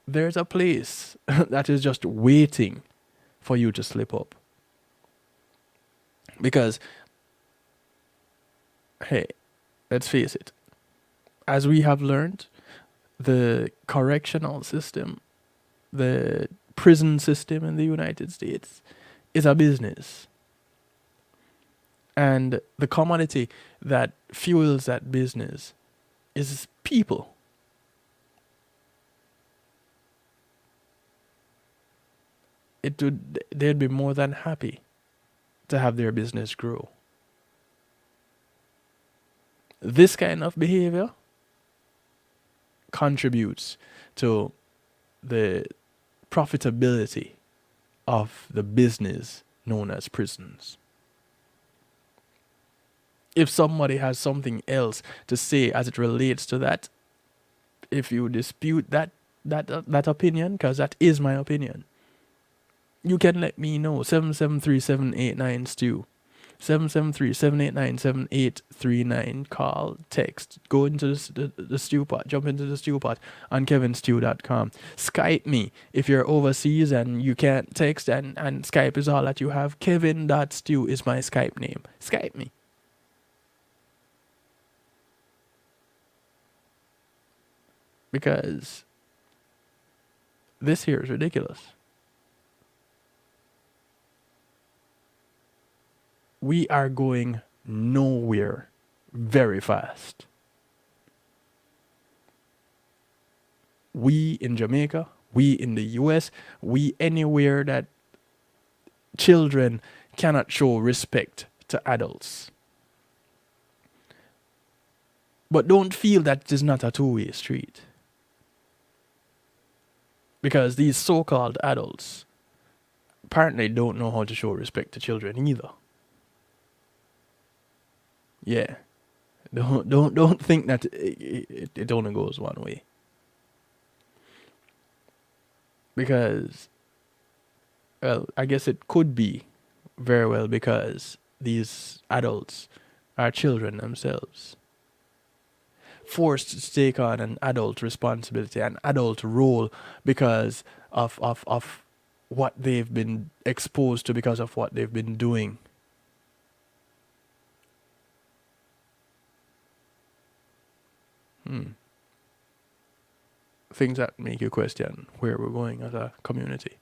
there's a place that is just waiting for you to slip up. Because, hey, let's face it, as we have learned, the correctional system, the prison system in the United States is a business. And the commodity that fuels that business is people. They'd be more than happy to have their business grow. This kind of behavior contributes to the profitability of the business known as prisons. If somebody has something else to say as it relates to that, if you dispute that opinion, because that is my opinion, you can let me know. 773-789-STEW. 773-789-7839. Call, text, go into the stew pot, jump into the stew pot on kevinstew.com. Skype me if you're overseas and you can't text and Skype is all that you have. Kevin.stew is my Skype name. Skype me. Because this here is ridiculous. We are going nowhere very fast. We in Jamaica, we in the US, we anywhere that children cannot show respect to adults. But don't feel that it is not a two-way street. Because these so-called adults apparently don't know how to show respect to children either. Yeah. Don't think that it only goes one way. Because, well, I guess it could be very well because these adults our children themselves. Forced to take on an adult responsibility, an adult role because of what they've been exposed to, because of what they've been doing. Things that make you question where we're going as a community.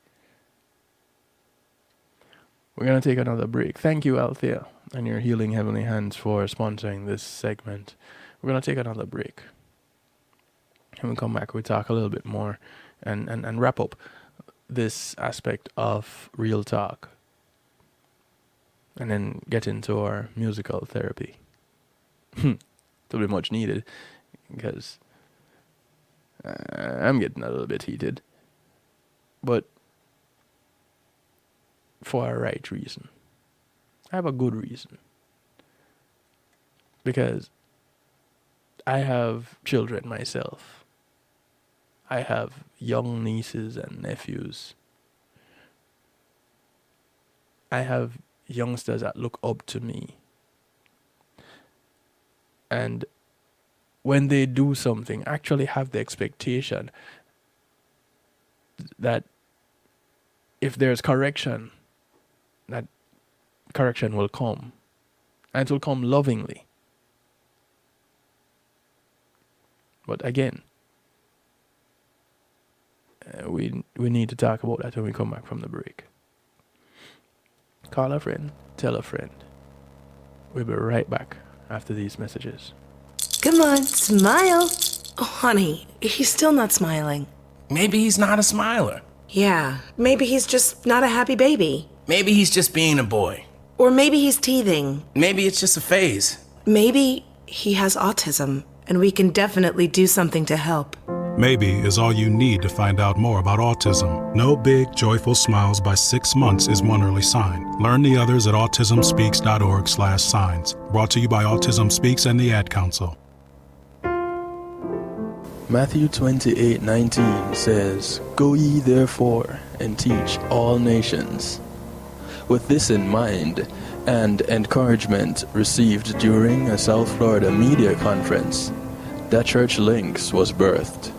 We're going to take another break. Thank you, Althea, and your Healing Heavenly Hands for sponsoring this segment. We're going to take another break. And we'll come back, we'll talk a little bit more and wrap up this aspect of real talk. And then get into our musical therapy. It'll be much needed because I'm getting a little bit heated. But for a right reason. I have a good reason. Because I have children myself. I have young nieces and nephews. I have youngsters that look up to me. And when they do something, actually have the expectation that if there's correction, that correction will come. And it will come lovingly. But again, we need to talk about that when we come back from the break. Call a friend, tell a friend. We'll be right back after these messages. Come on, smile. Oh, honey, he's still not smiling. Maybe he's not a smiler. Yeah, maybe he's just not a happy baby. Maybe he's just being a boy. Or maybe he's teething. Maybe it's just a phase. Maybe he has autism, and we can definitely do something to help. Maybe is all you need to find out more about autism. No big, joyful smiles by 6 months is one early sign. Learn the others at autismspeaks.org/signs. Brought to you by Autism Speaks and the Ad Council. Matthew 28:19 says, "Go ye therefore and teach all nations." With this in mind, and encouragement received during a South Florida media conference, The Church Links was birthed.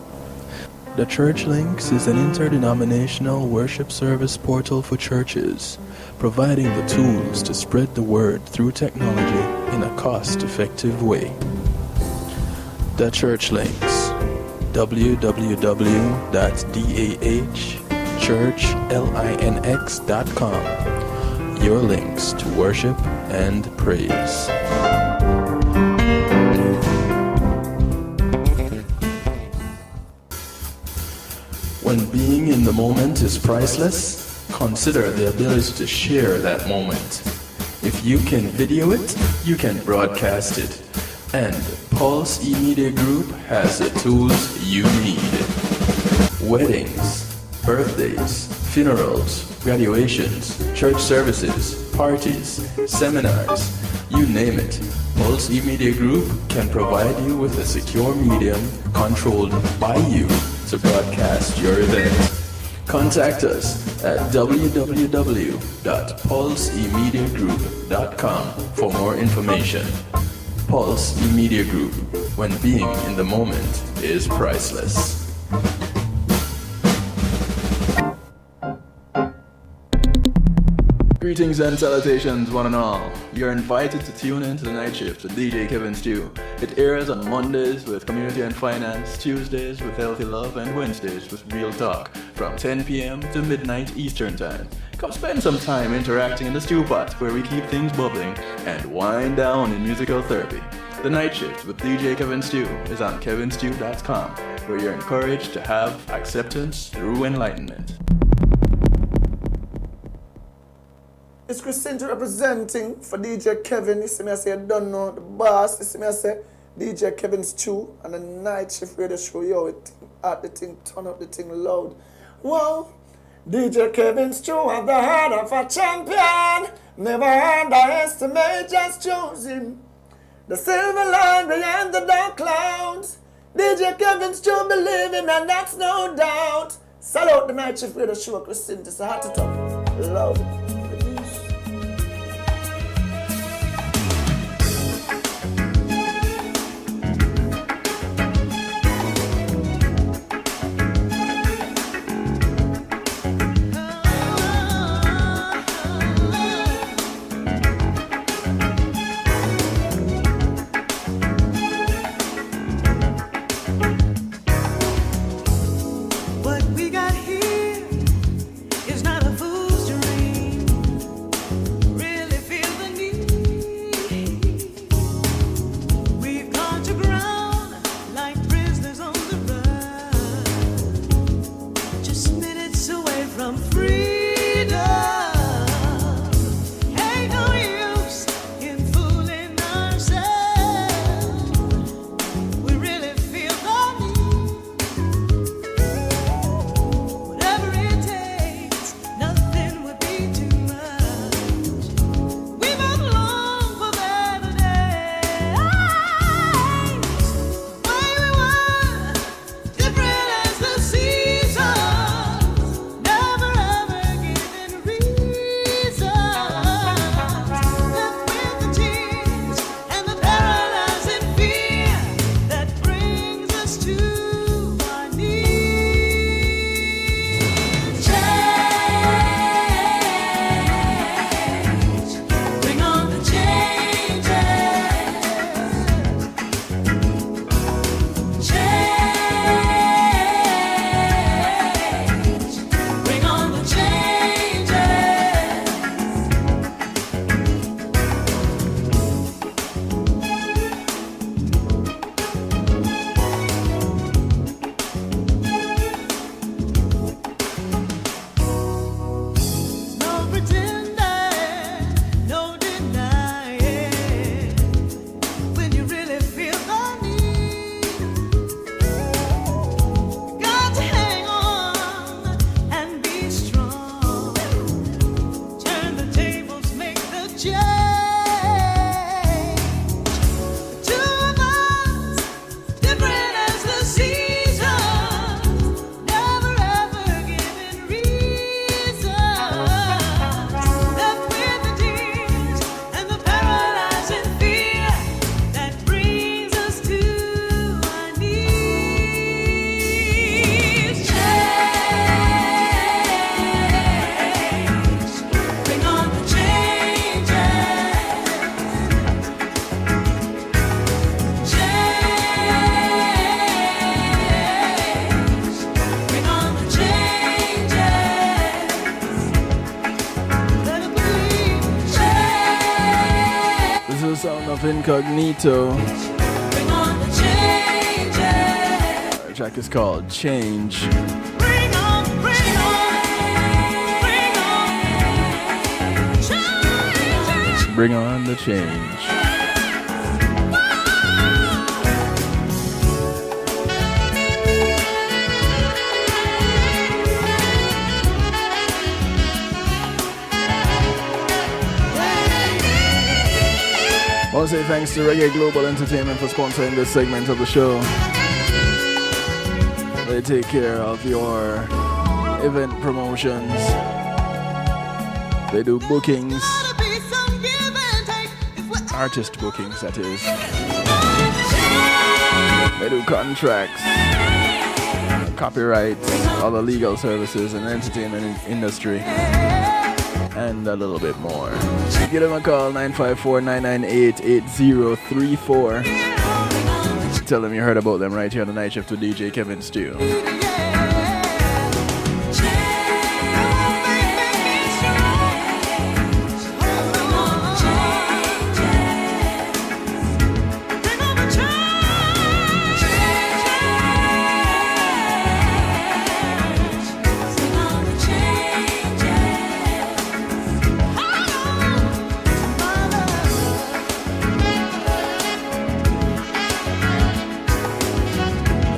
The Church Links is an interdenominational worship service portal for churches, providing the tools to spread the word through technology in a cost-effective way. The Church Links, www.dahchurchlinx.com. Your links to worship and praise. When being in the moment is priceless, consider the ability to share that moment. If you can video it, you can broadcast it. And Pulse E-Media Group has the tools you need. Weddings, birthdays, funerals, graduations, church services, parties, seminars, you name it. Pulse E-Media Group can provide you with a secure medium controlled by you to broadcast your event. Contact us at www.pulsemediagroup.com for more information. Pulse E-Media Group, when being in the moment is priceless. Greetings and salutations, one and all. You're invited to tune in to the Night Shift with DJ Kevin Stew. It airs on Mondays with Community and Finance, Tuesdays with Healthy Love, and Wednesdays with Real Talk from 10 p.m. to midnight Eastern Time. Come spend some time interacting in the stew pot where we keep things bubbling and wind down in musical therapy. The Night Shift with DJ Kevin Stew is on kevinstew.com, where you're encouraged to have acceptance through enlightenment. It's Christine representing for DJ Kevin. You see me, I say, I don't know the boss. You see me, I say, DJ Kevin Stew and the Night Shift radio show. Yo, it at the thing, turn up the thing loud. Whoa, DJ Kevin Stew at the heart of a champion. Never underestimate, just choose him. The silver line behind the dark clouds. DJ Kevin Stew believe him, and that's no doubt. Salute the Night Shift radio show, Christine. It's a heart to talk. Loud. sound of Incognito. The track is called Change. Bring on the change. I want to say thanks to Reggae Global Entertainment for sponsoring this segment of the show. They take care of your event promotions. They do bookings. Artist bookings, that is. They do contracts, copyrights, all the legal services in the entertainment industry, and a little bit more. Give them a call, 954-998-8034. Tell them you heard about them right here on the Night Shift with DJ Kevin Stew.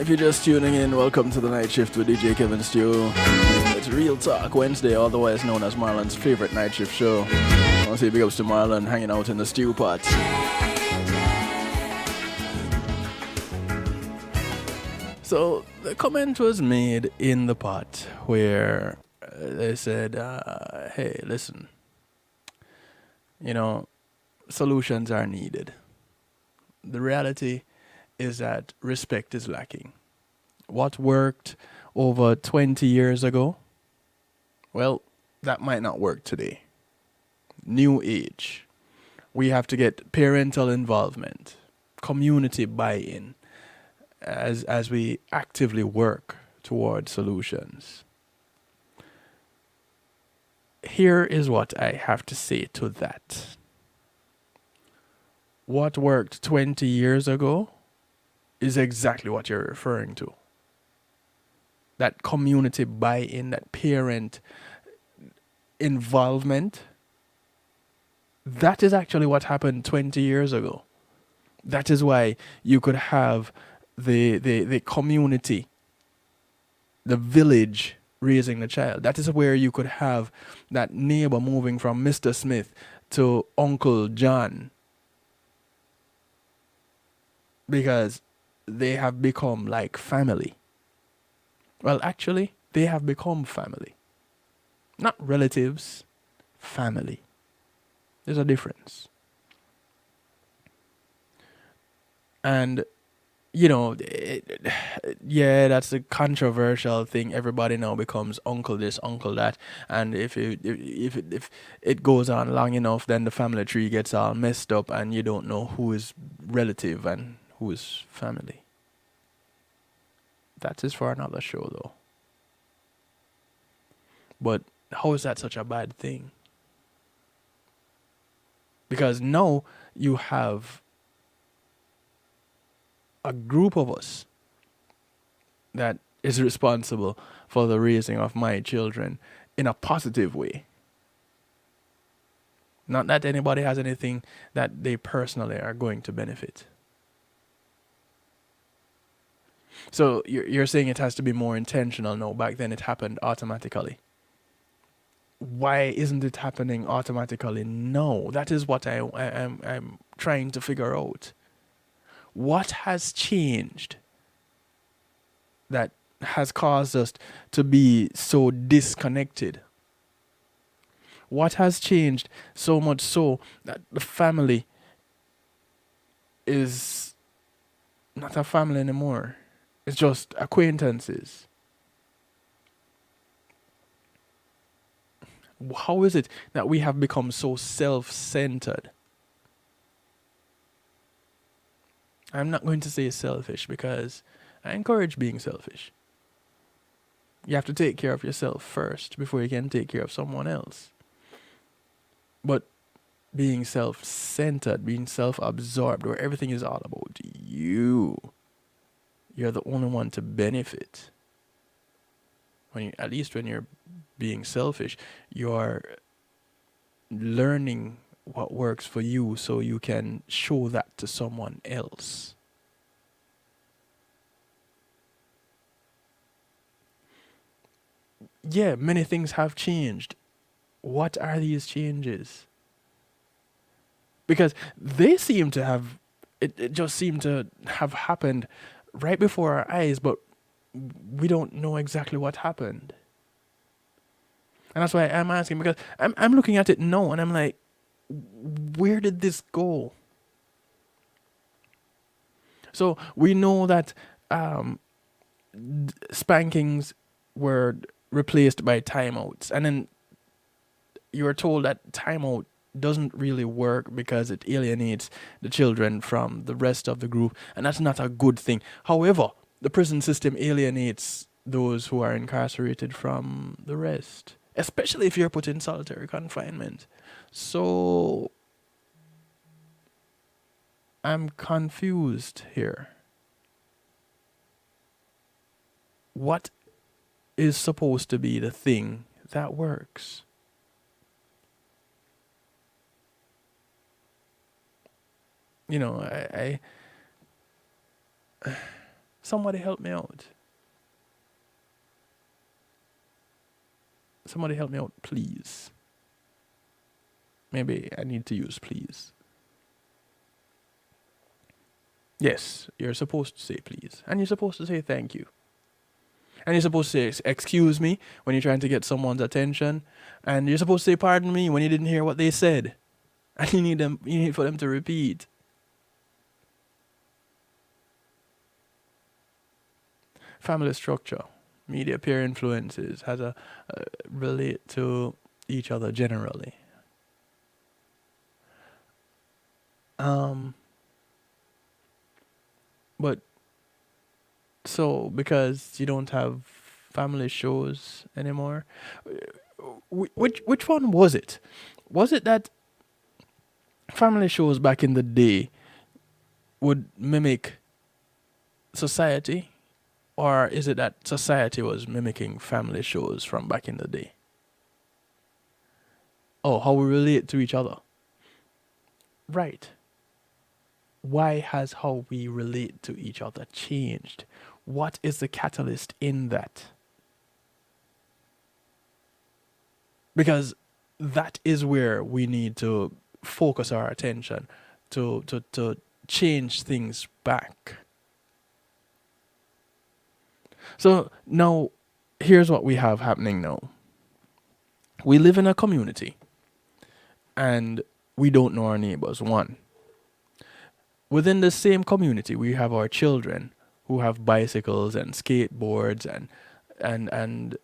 If you're just tuning in, welcome to the Night Shift with DJ Kevin Stew. It's Real Talk Wednesday, otherwise known as Marlon's favorite night shift show. I want to say big ups to Marlon hanging out in the stew pot. So the comment was made in the pot where they said, hey, listen, you know, solutions are needed. The reality is that respect is lacking. What worked over 20 years ago, well, that might not work today. New age. We have to get parental involvement, community buy-in, as we actively work toward solutions. Here is what I have to say to that. What worked 20 years ago is exactly what you're referring to. That community buy-in, that parent involvement, that is actually what happened 20 years ago. That is why you could have the community, the village raising the child. That is where you could have that neighbor moving from Mr. Smith to Uncle John. Because they have become like family. Well, actually, they have become family. Not relatives, family. There's a difference. And, you know, yeah, that's a controversial thing. Everybody now becomes uncle this, uncle that. And if it goes on long enough, then the family tree gets all messed up and you don't know who is relative and who is family. That is for another show, though. But how is that such a bad thing? Because now you have a group of us that is responsible for the raising of my children in a positive way. Not that anybody has anything that they personally are going to benefit. So you're saying it has to be more intentional. No, back then it happened automatically. Why isn't it happening automatically? No, that is what I'm trying to figure out. What has changed that has caused us to be so disconnected? What has changed so much so that the family is not a family anymore? It's just acquaintances. How is it that we have become so self-centered? I'm not going to say selfish because I encourage being selfish. You have to take care of yourself first before you can take care of someone else. But being self-centered, being self-absorbed, where everything is all about you. You're the only one to benefit. At least when you're being selfish, you're learning what works for you so you can show that to someone else. Yeah, many things have changed. What are these changes? Because they seem to have, it just seemed to have happened right before our eyes, but we don't know exactly what happened. And that's why I'm asking, because I'm looking at it now and I'm like, where did this go? So we know that spankings were replaced by timeouts, and then you are told that timeout doesn't really work because it alienates the children from the rest of the group, and that's not a good thing. However, the prison system alienates those who are incarcerated from the rest, especially if you're put in solitary confinement. So I'm confused here. What is supposed to be the thing that works? You know, I somebody help me out. Somebody help me out, please. Maybe I need to use please. Yes, you're supposed to say please. And you're supposed to say thank you. And you're supposed to say excuse me when you're trying to get someone's attention. And you're supposed to say pardon me when you didn't hear what they said. And you need for them to repeat. Family structure, media peer influences has a relate to each other generally. But so because you don't have family shows anymore, which one was it? Was it that family shows back in the day would mimic society? Or is it that society was mimicking family shows from back in the day? Oh, how we relate to each other. Right. Why has how we relate to each other changed? What is the catalyst in that? Because that is where we need to focus our attention to change things back. So now, here's what we have happening now. We live in a community, and we don't know our neighbors. One. Within the same community, we have our children who have bicycles and skateboards and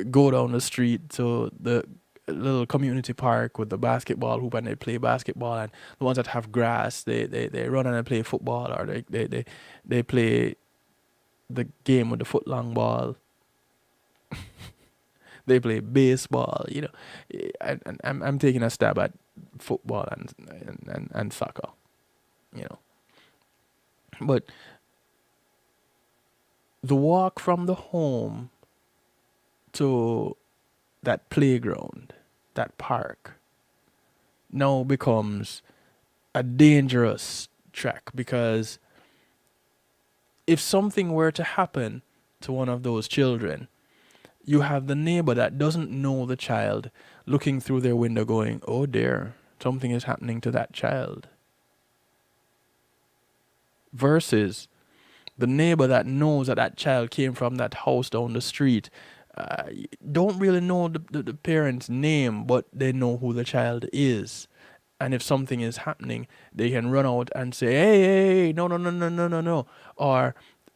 go down the street to the little community park with the basketball hoop and they play basketball, and the ones that have grass, they run and they play football, or they play the game with the foot long ball. They play baseball, you know. And I'm taking a stab at football and soccer, you know. But the walk from the home to that playground, that park, now becomes a dangerous track, because if something were to happen to one of those children, you have the neighbor that doesn't know the child looking through their window going, oh dear, something is happening to that child. Versus the neighbor that knows that that child came from that house down the street, don't really know the parent's name, but they know who the child is. And if something is happening, they can run out and say, hey, no. Or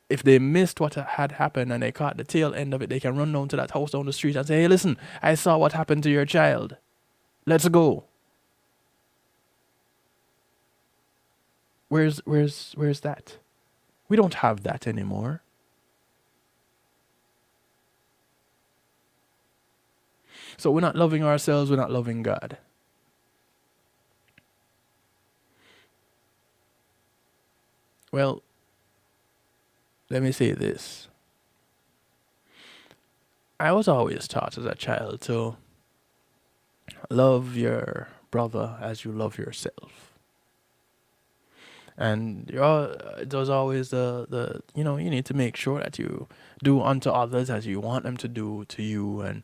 if they missed what had happened and they caught the tail end of it, they can run down to that house down the street and say, hey, listen, I saw what happened to your child. Let's go. Where's that? We don't have that anymore. So we're not loving ourselves, we're not loving God. Well, let me say this. I was always taught as a child to love your brother as you love yourself. And it was always the you know, you need to make sure that you do unto others as you want them to do to you. And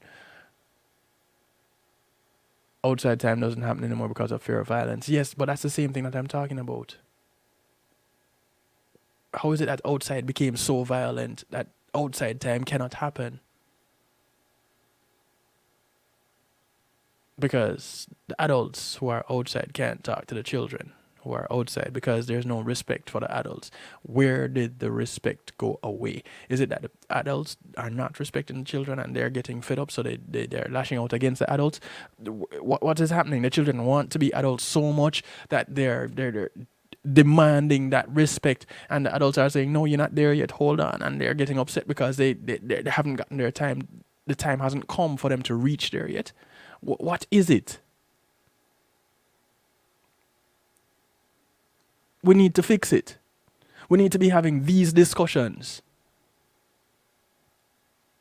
outside time doesn't happen anymore because of fear of violence. Yes, but that's the same thing that I'm talking about. How is it that outside became so violent that outside time cannot happen? Because the adults who are outside can't talk to the children who are outside because there's no respect for the adults. Where did the respect go away? Is it that the adults are not respecting the children and they're getting fed up, so they're lashing out against the adults? What is happening? The children want to be adults so much that they're demanding that respect, and the adults are saying, no, you're not there yet, hold on, and they're getting upset because they haven't gotten their time. The time hasn't come for them to reach there yet. What is it? We need to fix it. We need to be having these discussions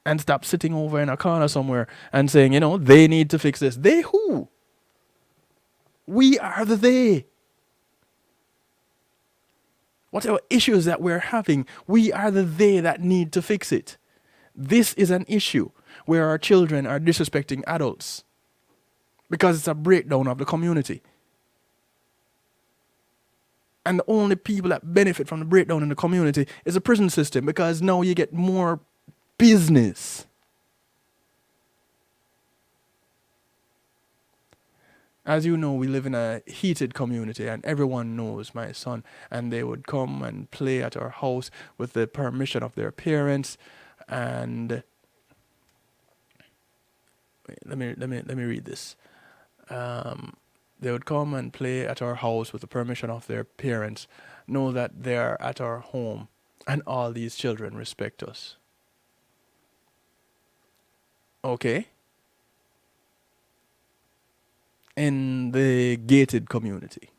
and stop sitting over in a corner somewhere and saying, you know, they need to fix this. They who? We are the they. Whatever issues that we're having, we are the they that need to fix it. This is an issue where our children are disrespecting adults because it's a breakdown of the community. And the only people that benefit from the breakdown in the community is the prison system, because now you get more business. As you know, we live in a heated community, and everyone knows my son, and they would come and play at our house with the permission of their parents. And let me read this. They would come and play at our house with the permission of their parents, know that they're at our home, and all these children respect us. Okay? In the gated community.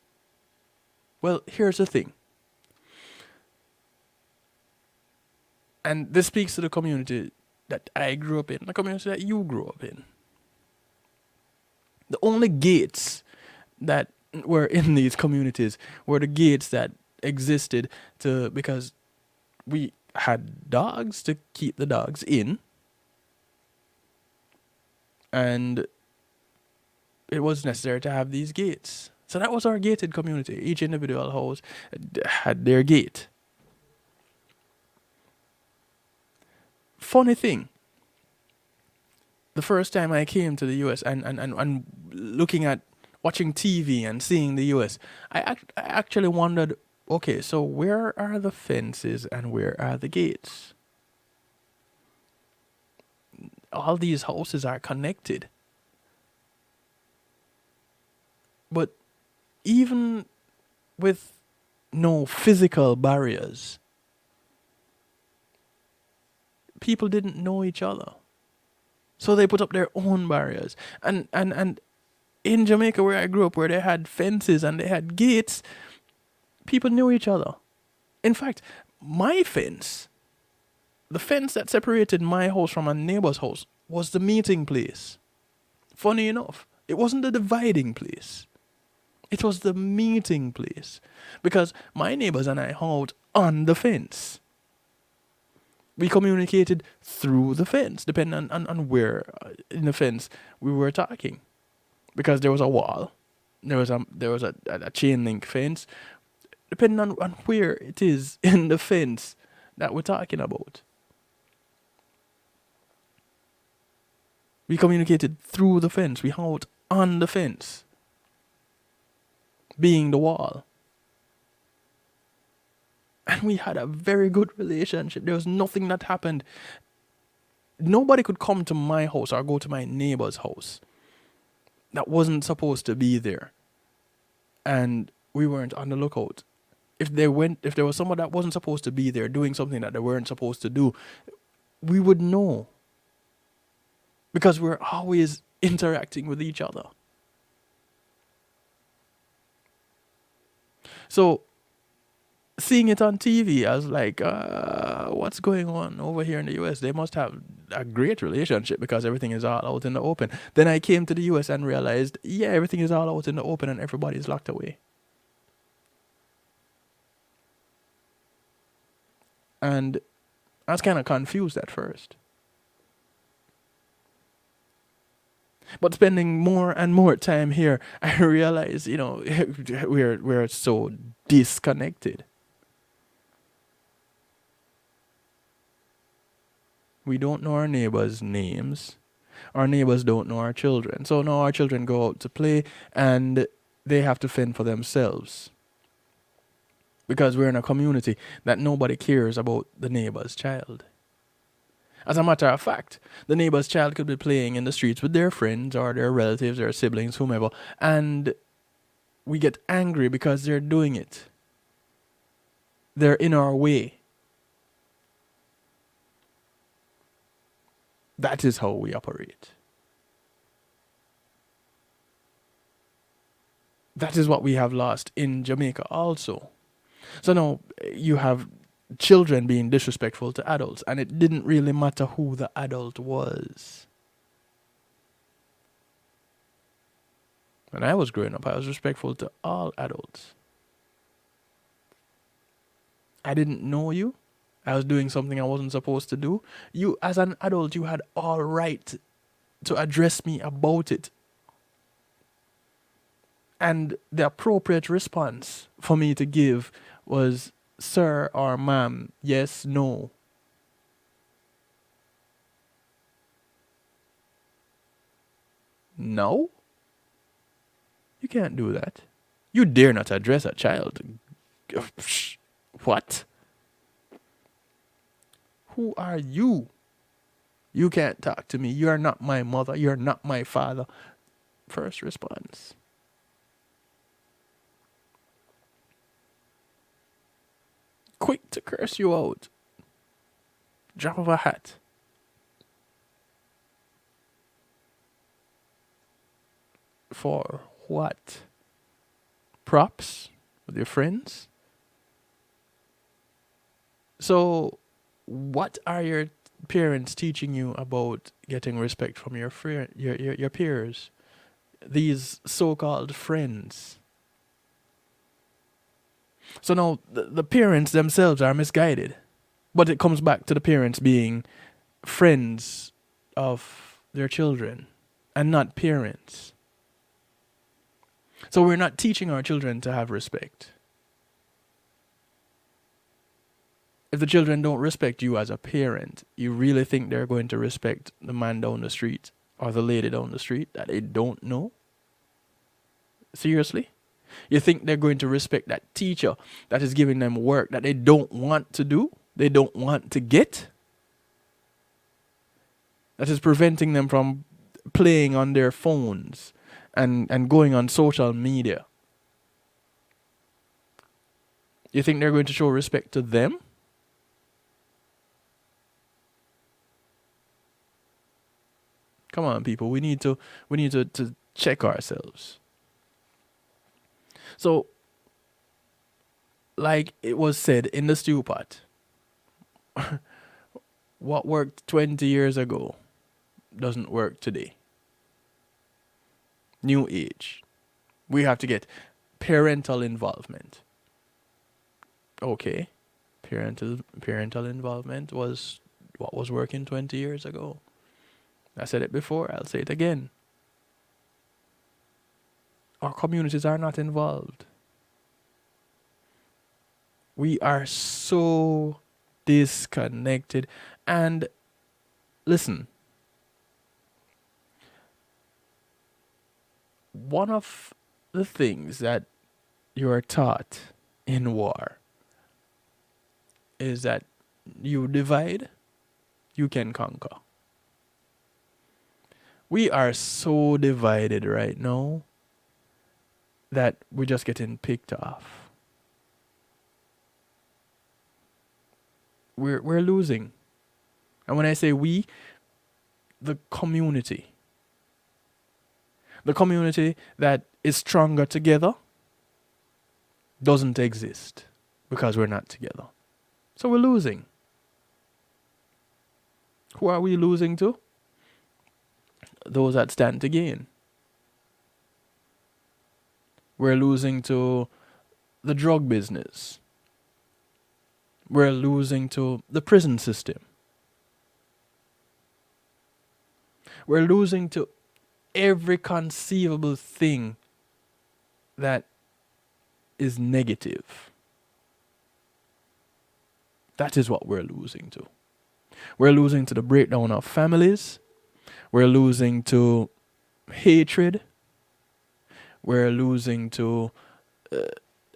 Well, here's the thing. And this speaks to the community that I grew up in, the community that you grew up in. The only gates that were in these communities were the gates that existed because we had dogs to keep the dogs in, and it was necessary to have these gates. So that was our gated community. Each individual house had their gate. Funny thing, the first time I came to the US and looking at watching TV and seeing the US, I actually wondered, okay, so where are the fences and where are the gates? All these houses are connected. But even with no physical barriers, people didn't know each other. So they put up their own barriers. And in Jamaica, where I grew up, where they had fences and they had gates, people knew each other. In fact, my fence, the fence that separated my house from a neighbor's house, was the meeting place. Funny enough, it wasn't the dividing place. It was the meeting place. Because my neighbors and I hung out on the fence. We communicated through the fence, depending on where in the fence we were talking. Because there was a wall, there was a chain link fence, depending on where it is in the fence that we're talking about. We communicated through the fence. We hung out on the fence, being the wall. And we had a very good relationship. There was nothing that happened. Nobody could come to my house or go to my neighbor's house that wasn't supposed to be there. And we weren't on the lookout. If there was someone that wasn't supposed to be there doing something that they weren't supposed to do, we would know. Because we're always interacting with each other. So seeing it on TV, I was like, what's going on over here in the US? They must have a great relationship because everything is all out in the open. Then I came to the US and realized, yeah, everything is all out in the open and everybody's locked away. And I was kind of confused at first. But spending more and more time here, I realized, we're so disconnected. We don't know our neighbors' names. Our neighbors don't know our children. So now our children go out to play and they have to fend for themselves. Because we're in a community that nobody cares about the neighbor's child. As a matter of fact, the neighbor's child could be playing in the streets with their friends or their relatives or siblings, whomever, and we get angry because they're doing it. They're in our way. That is how we operate. That is what we have lost in Jamaica also. So now you have children being disrespectful to adults, and it didn't really matter who the adult was. When I was growing up, I was respectful to all adults. I didn't know you. I was doing something I wasn't supposed to do. You, as an adult, you had all right to address me about it. And the appropriate response for me to give was sir or ma'am, yes, no. No? You can't do that. You dare not address a child. What? Who are you? You can't talk to me. You're not my mother. You're not my father. First response. Quick to curse you out. Drop of a hat. For what? Props with your friends? So, what are your parents teaching you about getting respect from your peers? These so-called friends. So now the parents themselves are misguided. But it comes back to the parents being friends of their children and not parents. So we're not teaching our children to have respect. If the children don't respect you as a parent, you really think they're going to respect the man down the street or the lady down the street that they don't know? Seriously? You think they're going to respect that teacher that is giving them work that they don't want to do, they don't want to get, that is preventing them from playing on their phones and going on social media? You think they're going to show respect to them? Come on, people. We need to check ourselves. So, like it was said in the stew pot, what worked 20 years ago doesn't work today. New age. We have to get parental involvement. Okay. Parental involvement was what was working 20 years ago. I said it before, I'll say it again. Our communities are not involved. We are so disconnected. And listen, one of the things that you are taught in war is that you divide, you can conquer. We are so divided right now that we're just getting picked off. We're losing. And when I say we, the community that is stronger together doesn't exist. because we're not together. So we're losing. Who are we losing to? Those that stand to gain. We're losing to the drug business. We're losing to the prison system. We're losing to every conceivable thing that is negative. That is what we're losing to. We're losing to the breakdown of families. We're losing to hatred. We're losing to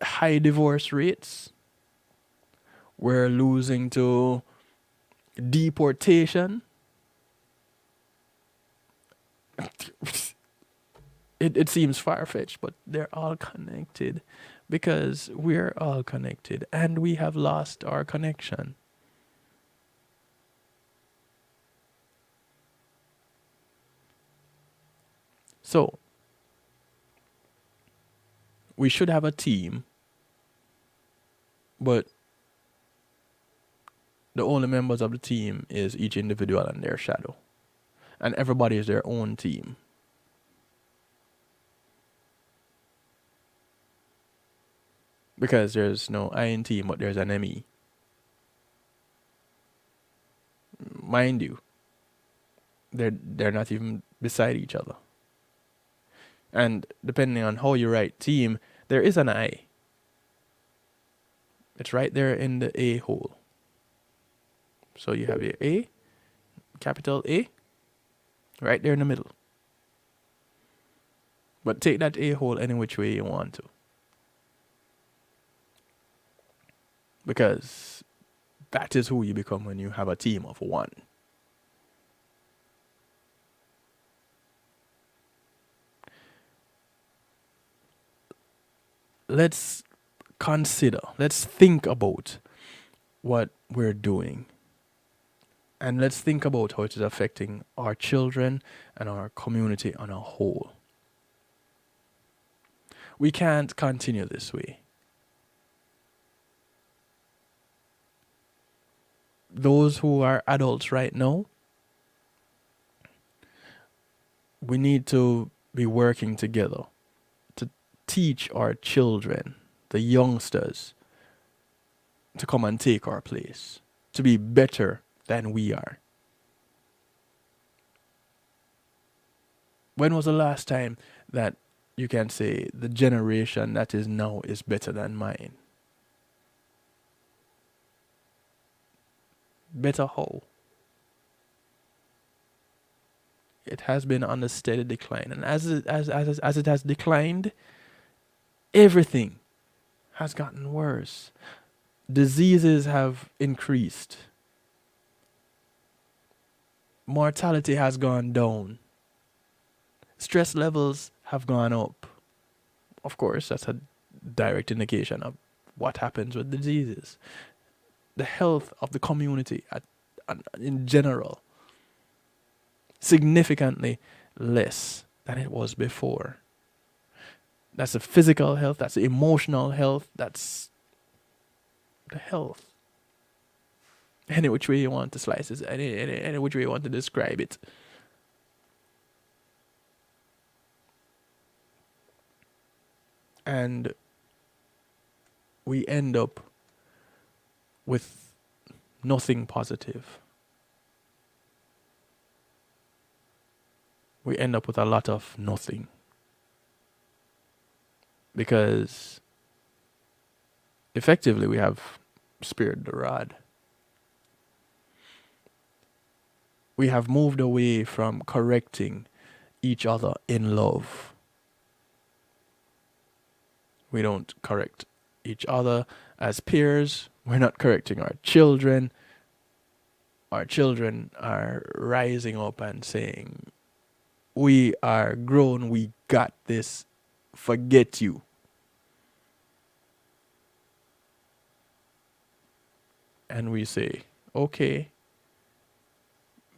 high divorce rates. We're losing to deportation. It seems far-fetched, but they're all connected because we're all connected and we have lost our connection. So, we should have a team, but the only members of the team is each individual and their shadow. And everybody is their own team. Because there's no I in team, but there's an ME. Mind you, they're not even beside each other. And depending on how you write team, there is an I. It's right there in the A hole. So you have your A, capital A, right there in the middle. But take that A hole any which way you want to. Because that is who you become when you have a team of one. Let's consider, let's think about what we're doing. And let's think about how it is affecting our children and our community on a whole. We can't continue this way. Those who are adults right now, we need to be working together to teach our children, the youngsters, to come and take our place, to be better than we are. When was the last time that you can say the generation that is now is better than mine? Better how? It has been on a steady decline. And as it has declined, everything has gotten worse. Diseases have increased. Mortality has gone down. Stress levels have gone up. Of course, that's a direct indication of what happens with diseases. The health of the community in general, significantly less than it was before. That's the physical health, that's the emotional health, that's the health. Any which way you want to slice it, any which way you want to describe it. And we end up with nothing positive. We end up with a lot of nothing. Because effectively we have spared the rod. We have moved away from correcting each other in love. We don't correct each other as peers. We're not correcting our children. Our children are rising up and saying, we are grown, we got this, forget you. And we say, okay,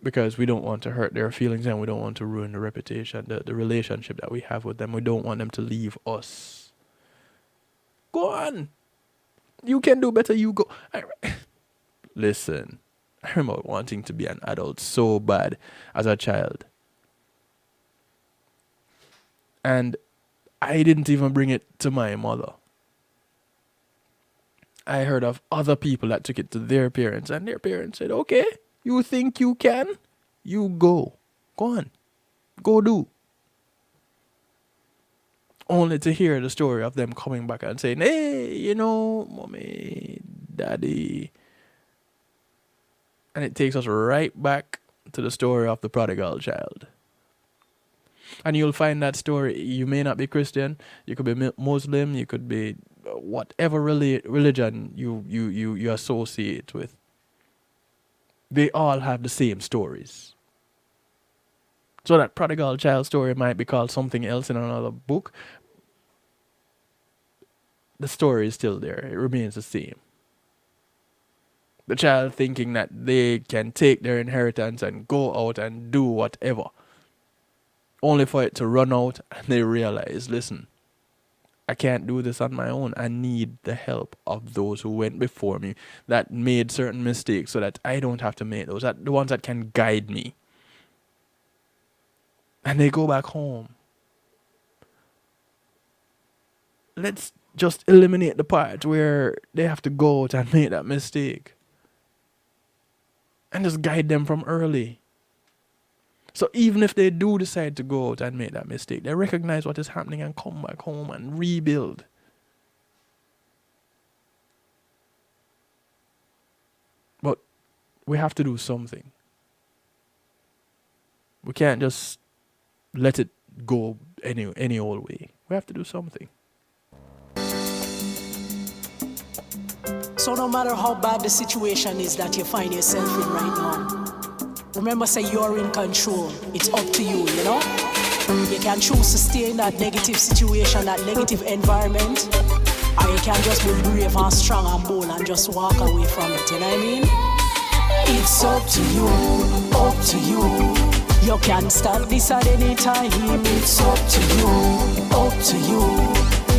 because we don't want to hurt their feelings and we don't want to ruin the reputation, the relationship that we have with them. We don't want them to leave us. Go on. You can do better, you go. Listen, I remember wanting to be an adult so bad as a child. And I didn't even bring it to my mother. I heard of other people that took it to their parents, and their parents said, okay, you think you can? You go. Go on. Go do. Only to hear the story of them coming back and saying, hey, you know, mommy, daddy. And it takes us right back to the story of the prodigal child. And you'll find that story. You may not be Christian. You could be Muslim. You could be whatever religion you associate with. They all have the same stories. So that prodigal child story might be called something else in another book. The story is still there. It remains the same. The child thinking that they can take their inheritance and go out and do whatever. Only for it to run out and they realize, listen, I can't do this on my own. I need the help of those who went before me that made certain mistakes so that I don't have to make those. The ones that can guide me. And they go back home. Let's just eliminate the part where they have to go out and make that mistake. And just guide them from early. So even if they do decide to go out and make that mistake, they recognize what is happening and come back home and rebuild. But we have to do something. We can't just let it go any old way. We have to do something. So no matter how bad the situation is that you find yourself in right now, remember, say you're in control. It's up to you, you know? You can choose to stay in that negative situation, that negative environment, or you can just be brave and strong and bold and just walk away from it, you know what I mean? It's up to you, up to you. You can start this at any time. It's up to you, up to you.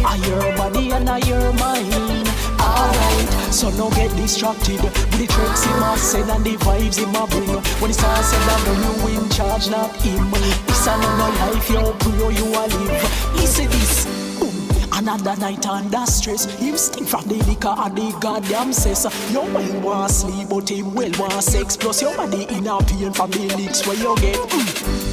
Are your body and are your mind. Alright, so no get distracted with the tricks in my send and the vibes in my bring. When it's all said and done, you in charge, not him. It's another life, you pray you a live. Listen this, boom, another night under stress. Him sting from the liquor and the goddamn cess. Your mind want sleep, but him well want sex. Plus your body in a pain from the licks where you get.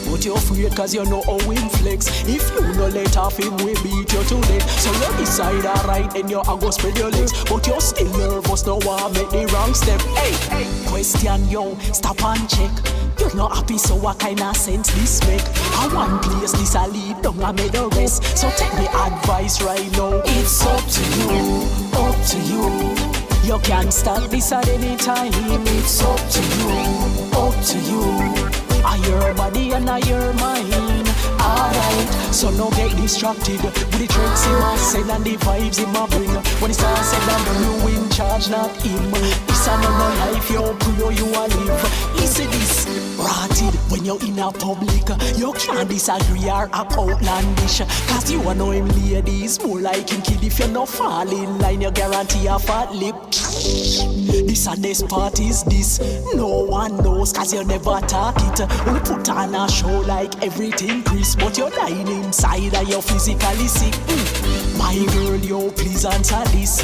But you're afraid cause you know how him flex. If you no let off him, we beat you to late. So you decide alright, then you go spread your legs. But you're still nervous, no one make the wrong step. Hey, question yo, stop and check. You're not happy, so what kind of sense this make? I one place, this I lead, don't I make the rest. So take the advice right now. It's up to you, up to you. You can start this at any time. It's up to you, up to you. Are your body and are your mind. Alright, so no get distracted with the tricks in my send and the vibes in my bring. When it's all said and done, you in charge, not him. It's another life, you pray you a live. Listen this, rotted when you're in a public. You can't disagree or act outlandish. Cause you know him ladies, more like him kid. If you no fall in line, you guarantee a fat lip. This and this part is this. No one knows cause you never talk it. We put on a show like everything crisp, but you're lying inside and you're physically sick. My girl, yo, please answer this.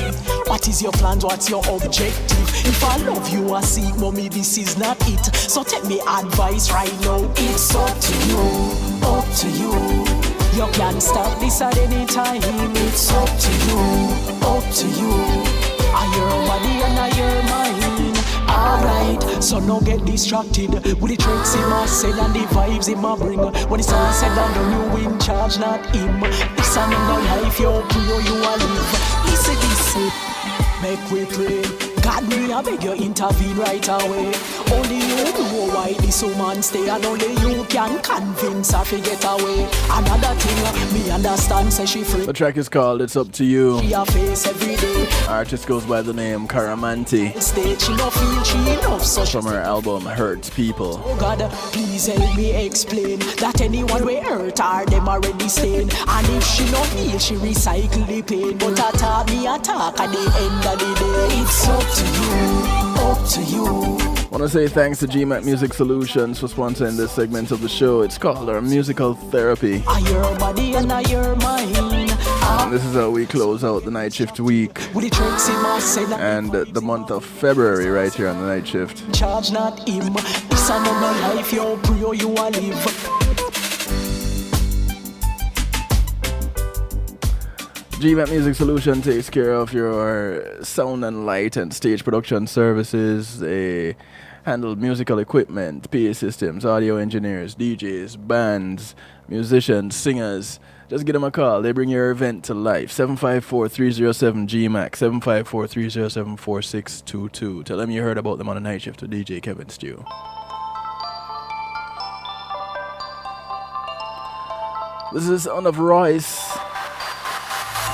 What is your plans? What's your objective? If I love you, I seek, mommy, this is not it. So take me advice right now. It's up to you, up to you. You can start this at any time. It's up to you, up to you. Are your body and are your mind. Alright, so no get distracted with the tricks in my send and the vibes in my bring. When it's all said and done, you in charge, not him. It's another life, you pray you a live. Listen this, make we pray. God, me, I beg you intervene right away. Only you know why this woman stay, and only you can convince her to get away. Another thing, me understand, say she free. The track is called It's Up to You. She a face every day. Artist goes by the name Caramanti. Stage, she no feel she enough, so from her album Hurts People. Oh God, please help me explain that anyone we hurt her, them already stain. And if she no feel, she recycle the pain. But attack me attack at the end of the day. It's up to you, up to you. I want to say thanks to GMAC Music Solutions for sponsoring this segment of the show. It's called our Musical Therapy. I your body and I your mind. And this is how we close out the night shift week and the month of February right here on the night shift. Charge not him. It's another life you pray you a live. GMAT Music Solution takes care of your sound and light and stage production services. They handle musical equipment, PA systems, audio engineers, DJs, bands, musicians, singers. Just give them a call. They bring your event to life. 754-307-GMAC, 754-307-4622. Tell them you heard about them on the night shift with DJ Kevin Stew. This is Son of Royce.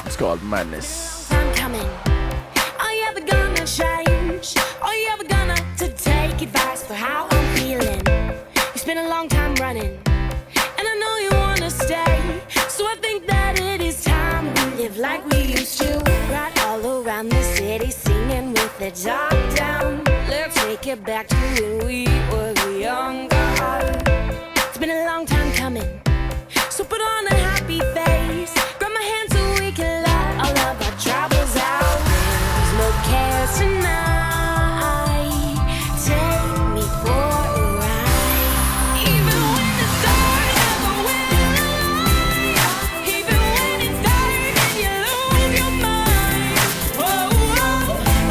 It's called Madness. I'm coming. Are you ever gonna change? Are you ever gonna to take advice for how I'm feeling? It's been a long time running, and I know you wanna stay. So I think that it is time we live like we used to. Right all around the city, singing with the top down. Let's take it back to when we were younger. It's been a long time coming, so put on a happy face. Grab my hand so we can let all of our troubles out. There's no care tonight. Take me for a ride. Even when the stars never will lie. Even when it's dark and you lose your mind. Oh,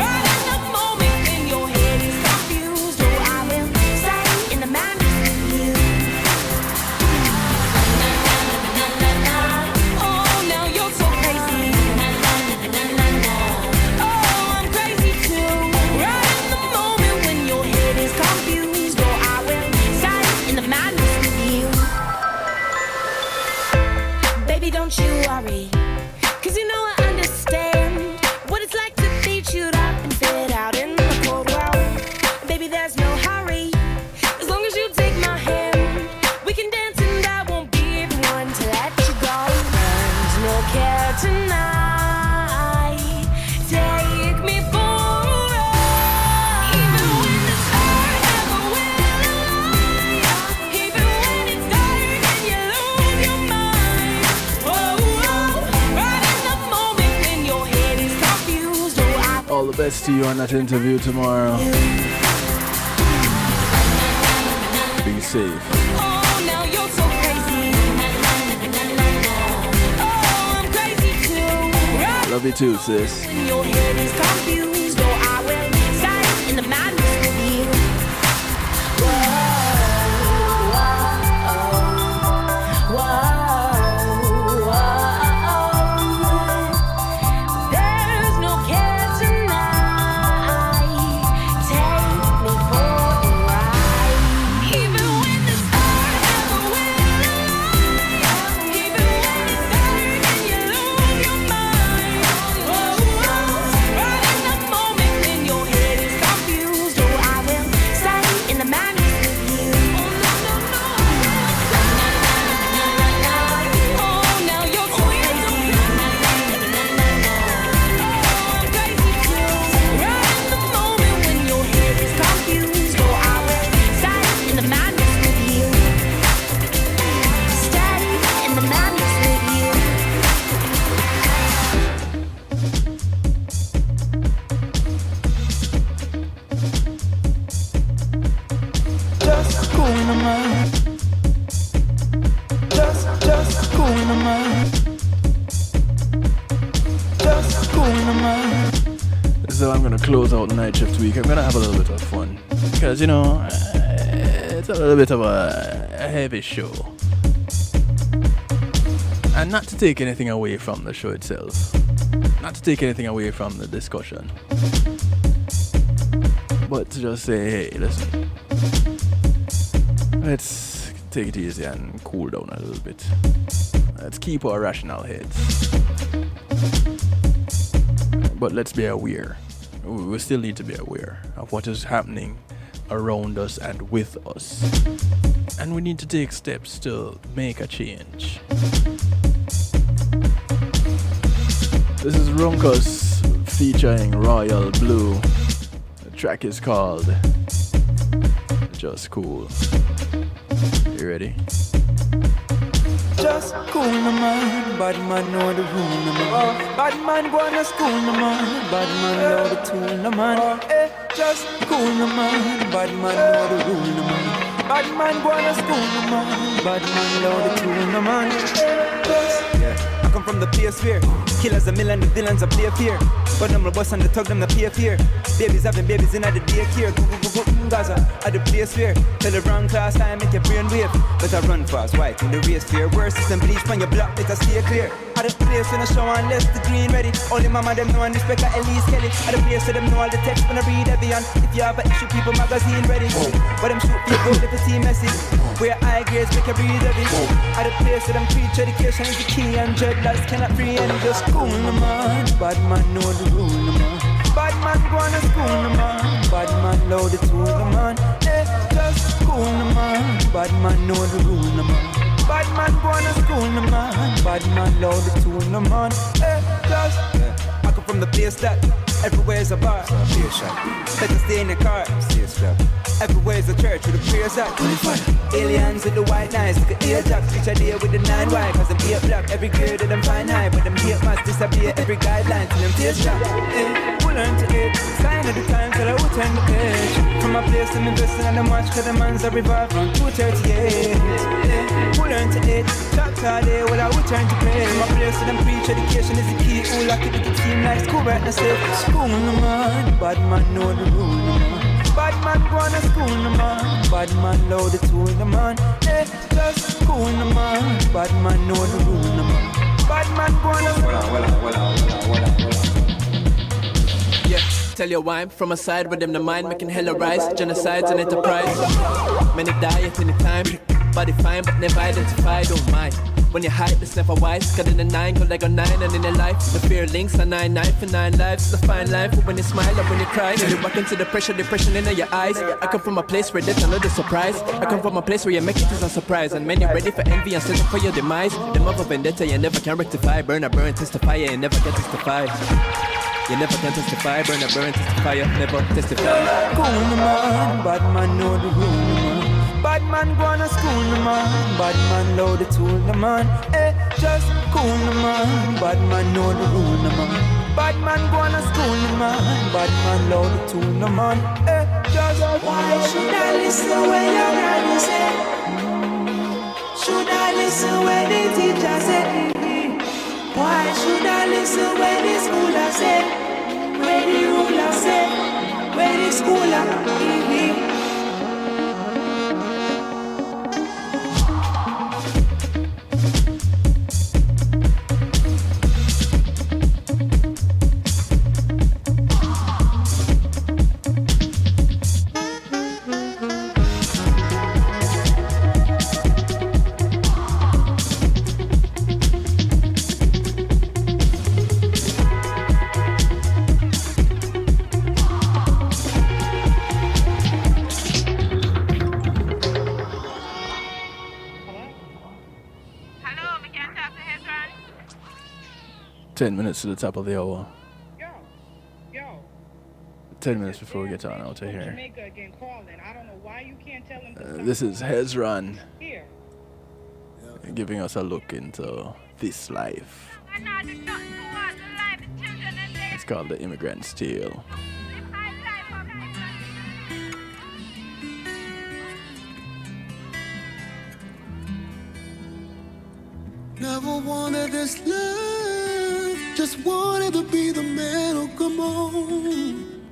right in the moment when your head is confused. Oh, I will stay in the madness with you. Don't you worry, 'cause you know I understand what it's like to be chewed up and spit out in the cold world. Baby, there's no hurry, as long as you take my hand. We can dance and I won't be the one to let you go. There's no care tonight. Take me for a ride. Even when the stars never will lie. Even when it's dark and you lose your mind. All the best to you on that interview tomorrow. Be safe. Oh, now you're so crazy. Oh, I'm crazy too. Love you too, sis. Your head is confused. Oh, I will stay in the madness with you. Whoa, whoa, whoa. So I'm gonna close out the night shift week. I'm gonna have a little bit of fun because, you know, it's a little bit of a heavy show, and not to take anything away from the show itself, not to take anything away from the discussion, but to just say, hey, listen, let's take it easy and cool down a little bit. Let's keep our rational heads. But let's be aware. We still need to be aware of what is happening around us and with us. And we need to take steps to make a change. This is Runckus featuring Royal Blue. The track is called Just Cool. You ready? Just cool, no man. Bad man know the rule, no man. Bad man go to school, no man. Bad man know the tool, no man. Just cool, no man. Bad man know the rule, no man. Bad man go to school, no man. Bad man know the tool, no man. Yeah, I come from the place where killers a million, the villains a play fear. But them the boss and the thug, them the pay fear. Babies having babies in the daycare. Gaza at the place where tell the wrong class I make your brain wave. Better run fast, white in the race fear. Worse system bleach from your block, better stay clear. At the place when I show unless the green ready. Only mama them know and respect at Elise Kelly. At the place where them know all the text when I read heavy. And if you have an issue, people magazine ready. But them shoot people if the team messy. Where high grades make you breathe heavy. At the place where them preach education is the key. And dreadlocks cannot free and just cool no man. Bad man know the rule no man. Bad man go to school no man. Bad man load the tool no man. Just cool no man. Bad man know the rule no man. Bad man go to school no man. Bad man load the tool no man. Just I come from the place that everywhere's a bar. Beer shop. Better stay in the car. Stay strapped. Everywhere's a church with the prayers up. Aliens with the white knives, like an earjack. Picture there with the 9Y, cause them 8 black. Every grade of them fine high, but them 8 must disappear. Every guideline till them face shop. Who learn to eat? Sign of the time till I will turn the page. From my place I'm investing on the march, cause the man's a revive from 238. Who learn to eat? Talk all day, well I will turn to pray. From my place to them preach education is the key. Who like it, make it seem like school right now safe. School no man, bad man know the rule no man. Bad man go to school no man. Bad man load the tool no man. Just cool no man. Bad man know the rule no man. Bad man go to school. Yeah, tell you why I'm from a side where them the mind making hella rise. Genocides and enterprise. Many die at any time. Body fine but never identified, don't mind. When you hide, it's never wise. Got in the 9, go like a 9 and in the life. The fear links a 9 for 9 lives. It's a fine life, but when you smile or when you cry, you walk into the pressure, depression in your eyes. I come from a place where there's another surprise. I come from a place where you make it is a surprise. And many ready for envy and settle for your demise. The mother vendetta you never can rectify. Burn a burn, testify, you never can testify. You never can testify, burn a burn, testify, you never testify. Cool no man, bad man know the rule no man. Bad man go to school no man. Bad man load the tool no man. Just cool no man. Bad man know the rule no man. Bad man go to school no man. Bad man load the tool no man. Just why should I listen when your granny say? Should I listen when the teacher say? Why should I listen when the schooler say? When the ruler say? When the schooler? 10 minutes to the top of the hour. 10 minutes before we get on out of here. This is Hezron giving us a look into this life. It's called The Immigrant's Tale. Never wanted this love, just wanted to be the man who come home.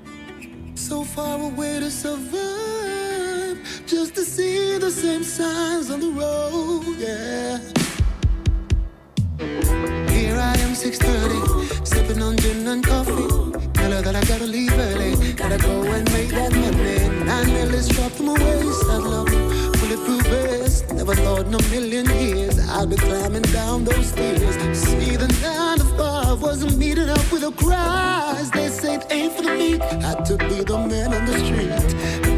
So far away to survive, just to see the same signs on the road, yeah. Here I am, 6:30, sipping on gin and coffee. Tell her that I gotta leave early. Gotta go and make that money. 9 millions dropped from my waist. I love bulletproof vest. Never thought in a million years I'd be climbing down those stairs. See, the 9 to 5 wasn't meeting up with the cries. They say it ain't for the meat. Had to be the man on the street.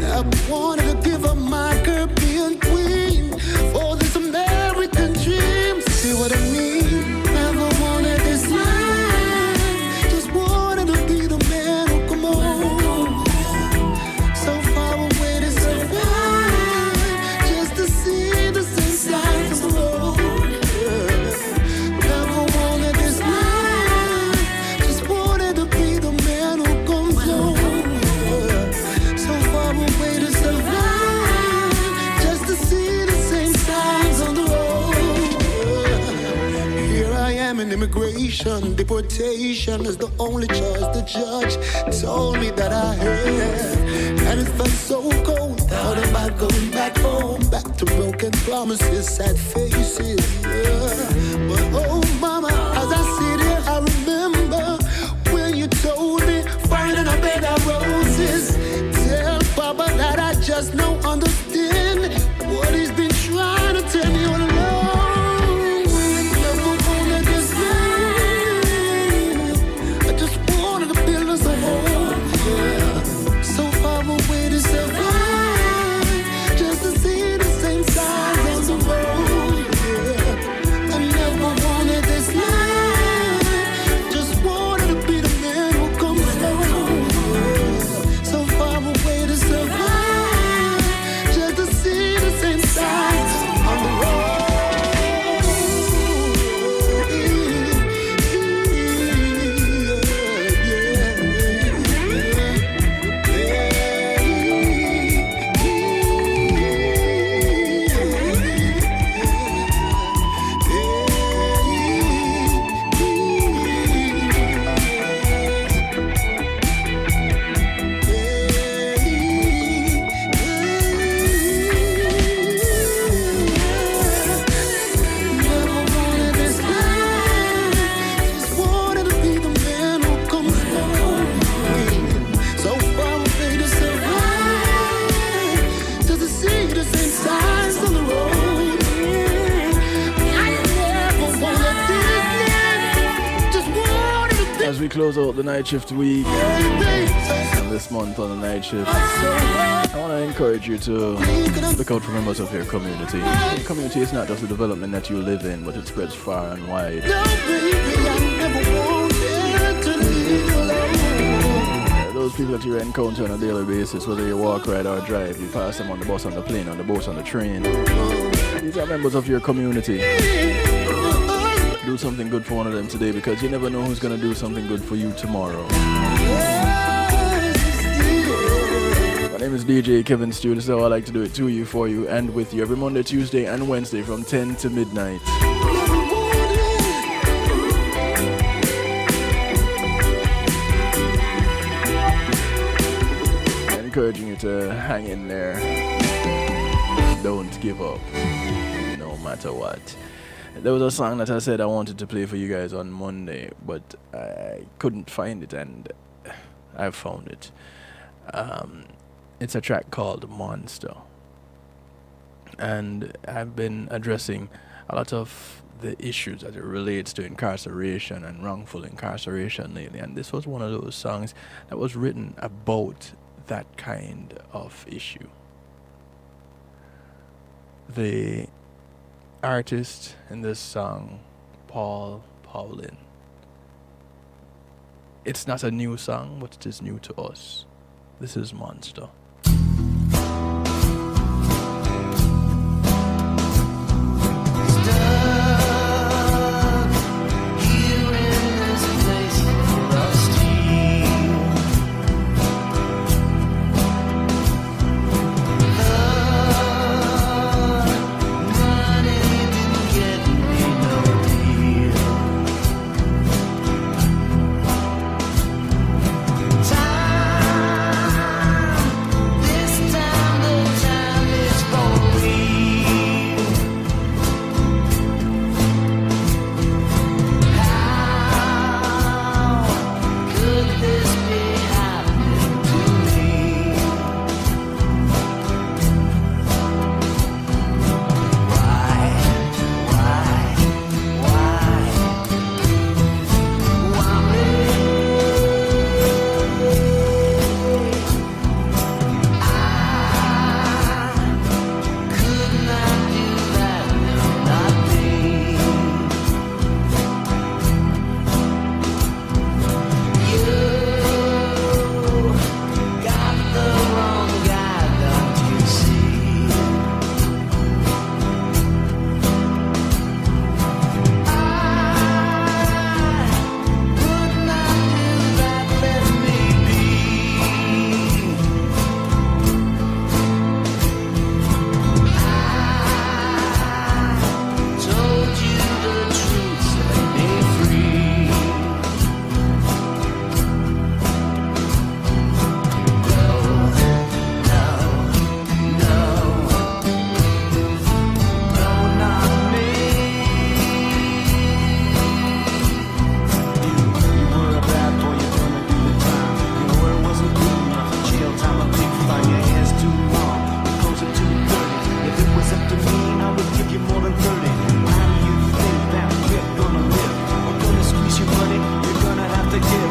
I wanted to give up my Caribbean queen for this American dream. See what I mean? Never wanted this life. Just wanted to be the man who come on. So far away to survive. Just to see the same side of the road. Never wanted this life. Just wanted to be the man who comes home. So far away to survive. Just to see the same signs on the road. Here I am in immigration. Deportation is the only choice the judge told me that I had. And it felt so cold. Thought about going back home. Back to broken promises, sad faces. Yeah. But oh mama, as I sit here I remember when you told me finding a bed of roses. Tell Papa that I just don't understand what he's been trying to tell me all along. Never wanted this life. I just wanted to build us a home. Yeah. So far away to survive. Just to see the same signs on the road. Yeah. I never wanted this life. Just wanted to be the man who comes home. Yeah. So far away to survive. Just to see the same signs on the road. As we close out the night shift week and this month on the night shift, I want to encourage you to look out for members of your community. Your community is not just the development that you live in, but it spreads far and wide. Those people that you encounter on a daily basis, whether you walk, ride, or drive, you pass them on the bus, on the plane, on the boat, on the train. These are members of your community. Do something good for one of them today, because you never know who's going to do something good for you tomorrow. My name is DJ Kevin Stew. This is how I like to do it to you, for you, and with you every Monday, Tuesday, and Wednesday from 10 to midnight. Encouraging you to hang in there. Don't give up, no matter what. There was a song that I said I wanted to play for you guys on Monday, but I couldn't find it, and I found it. It's a track called Monster. And I've been addressing a lot of the issues that it relates to incarceration and wrongful incarceration lately. And this was one of those songs that was written about that kind of issue. The artist in this song, Paulin. It's not a new song, but it is new to us. This is Monster.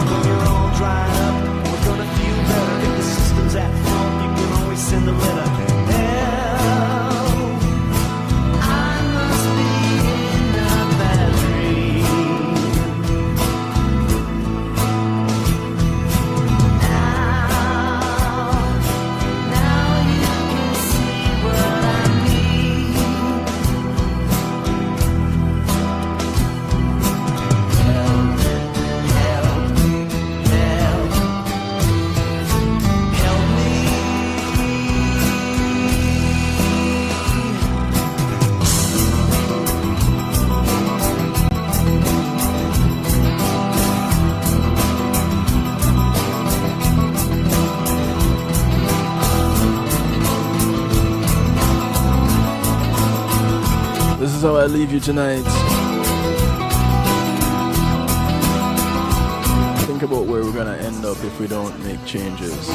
when you're all dried up. We're gonna feel better if the system's at fault. You can always send a letter. Help, I must be in a bad dream. Now you can see what I mean. This is how I leave you tonight. Think about where we're gonna end up if we don't make changes.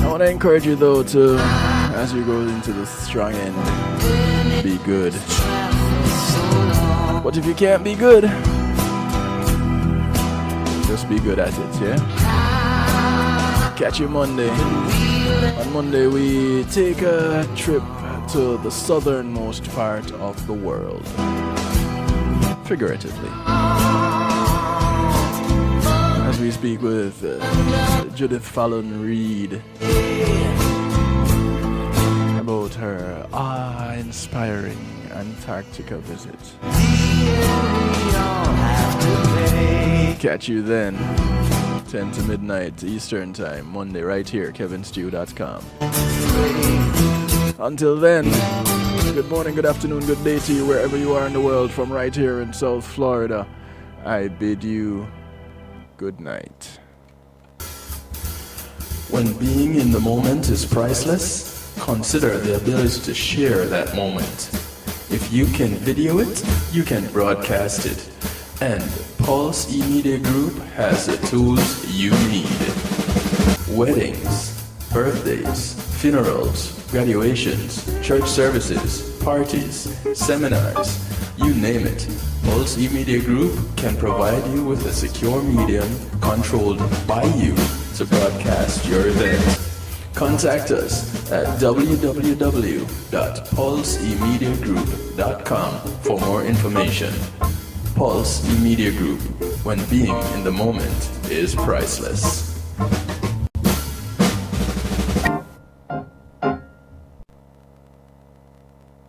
I want to encourage you though to, as you go into the strong end, be good. But if you can't be good, just be good at it, yeah? Catch you Monday. On Monday we take a trip to the southernmost part of the world. Figuratively. As we speak with Judith Fallon Reed about her awe-inspiring Antarctica visit. Catch you then. 10 to midnight Eastern Time, Monday, right here, kevinstew.com. Until then, good morning, good afternoon, good day to you wherever you are in the world, from right here in South Florida. I bid you good night. When being in the moment is priceless, consider the ability to share that moment. If you can video it, you can broadcast it. And Pulse E-Media Group has the tools you need. Weddings, birthdays, funerals, graduations, church services, parties, seminars, you name it. Pulse E-Media Group can provide you with a secure medium controlled by you to broadcast your event. Contact us at www.pulsemediagroup.com for more information. Pulse E-Media Group, when being in the moment is priceless.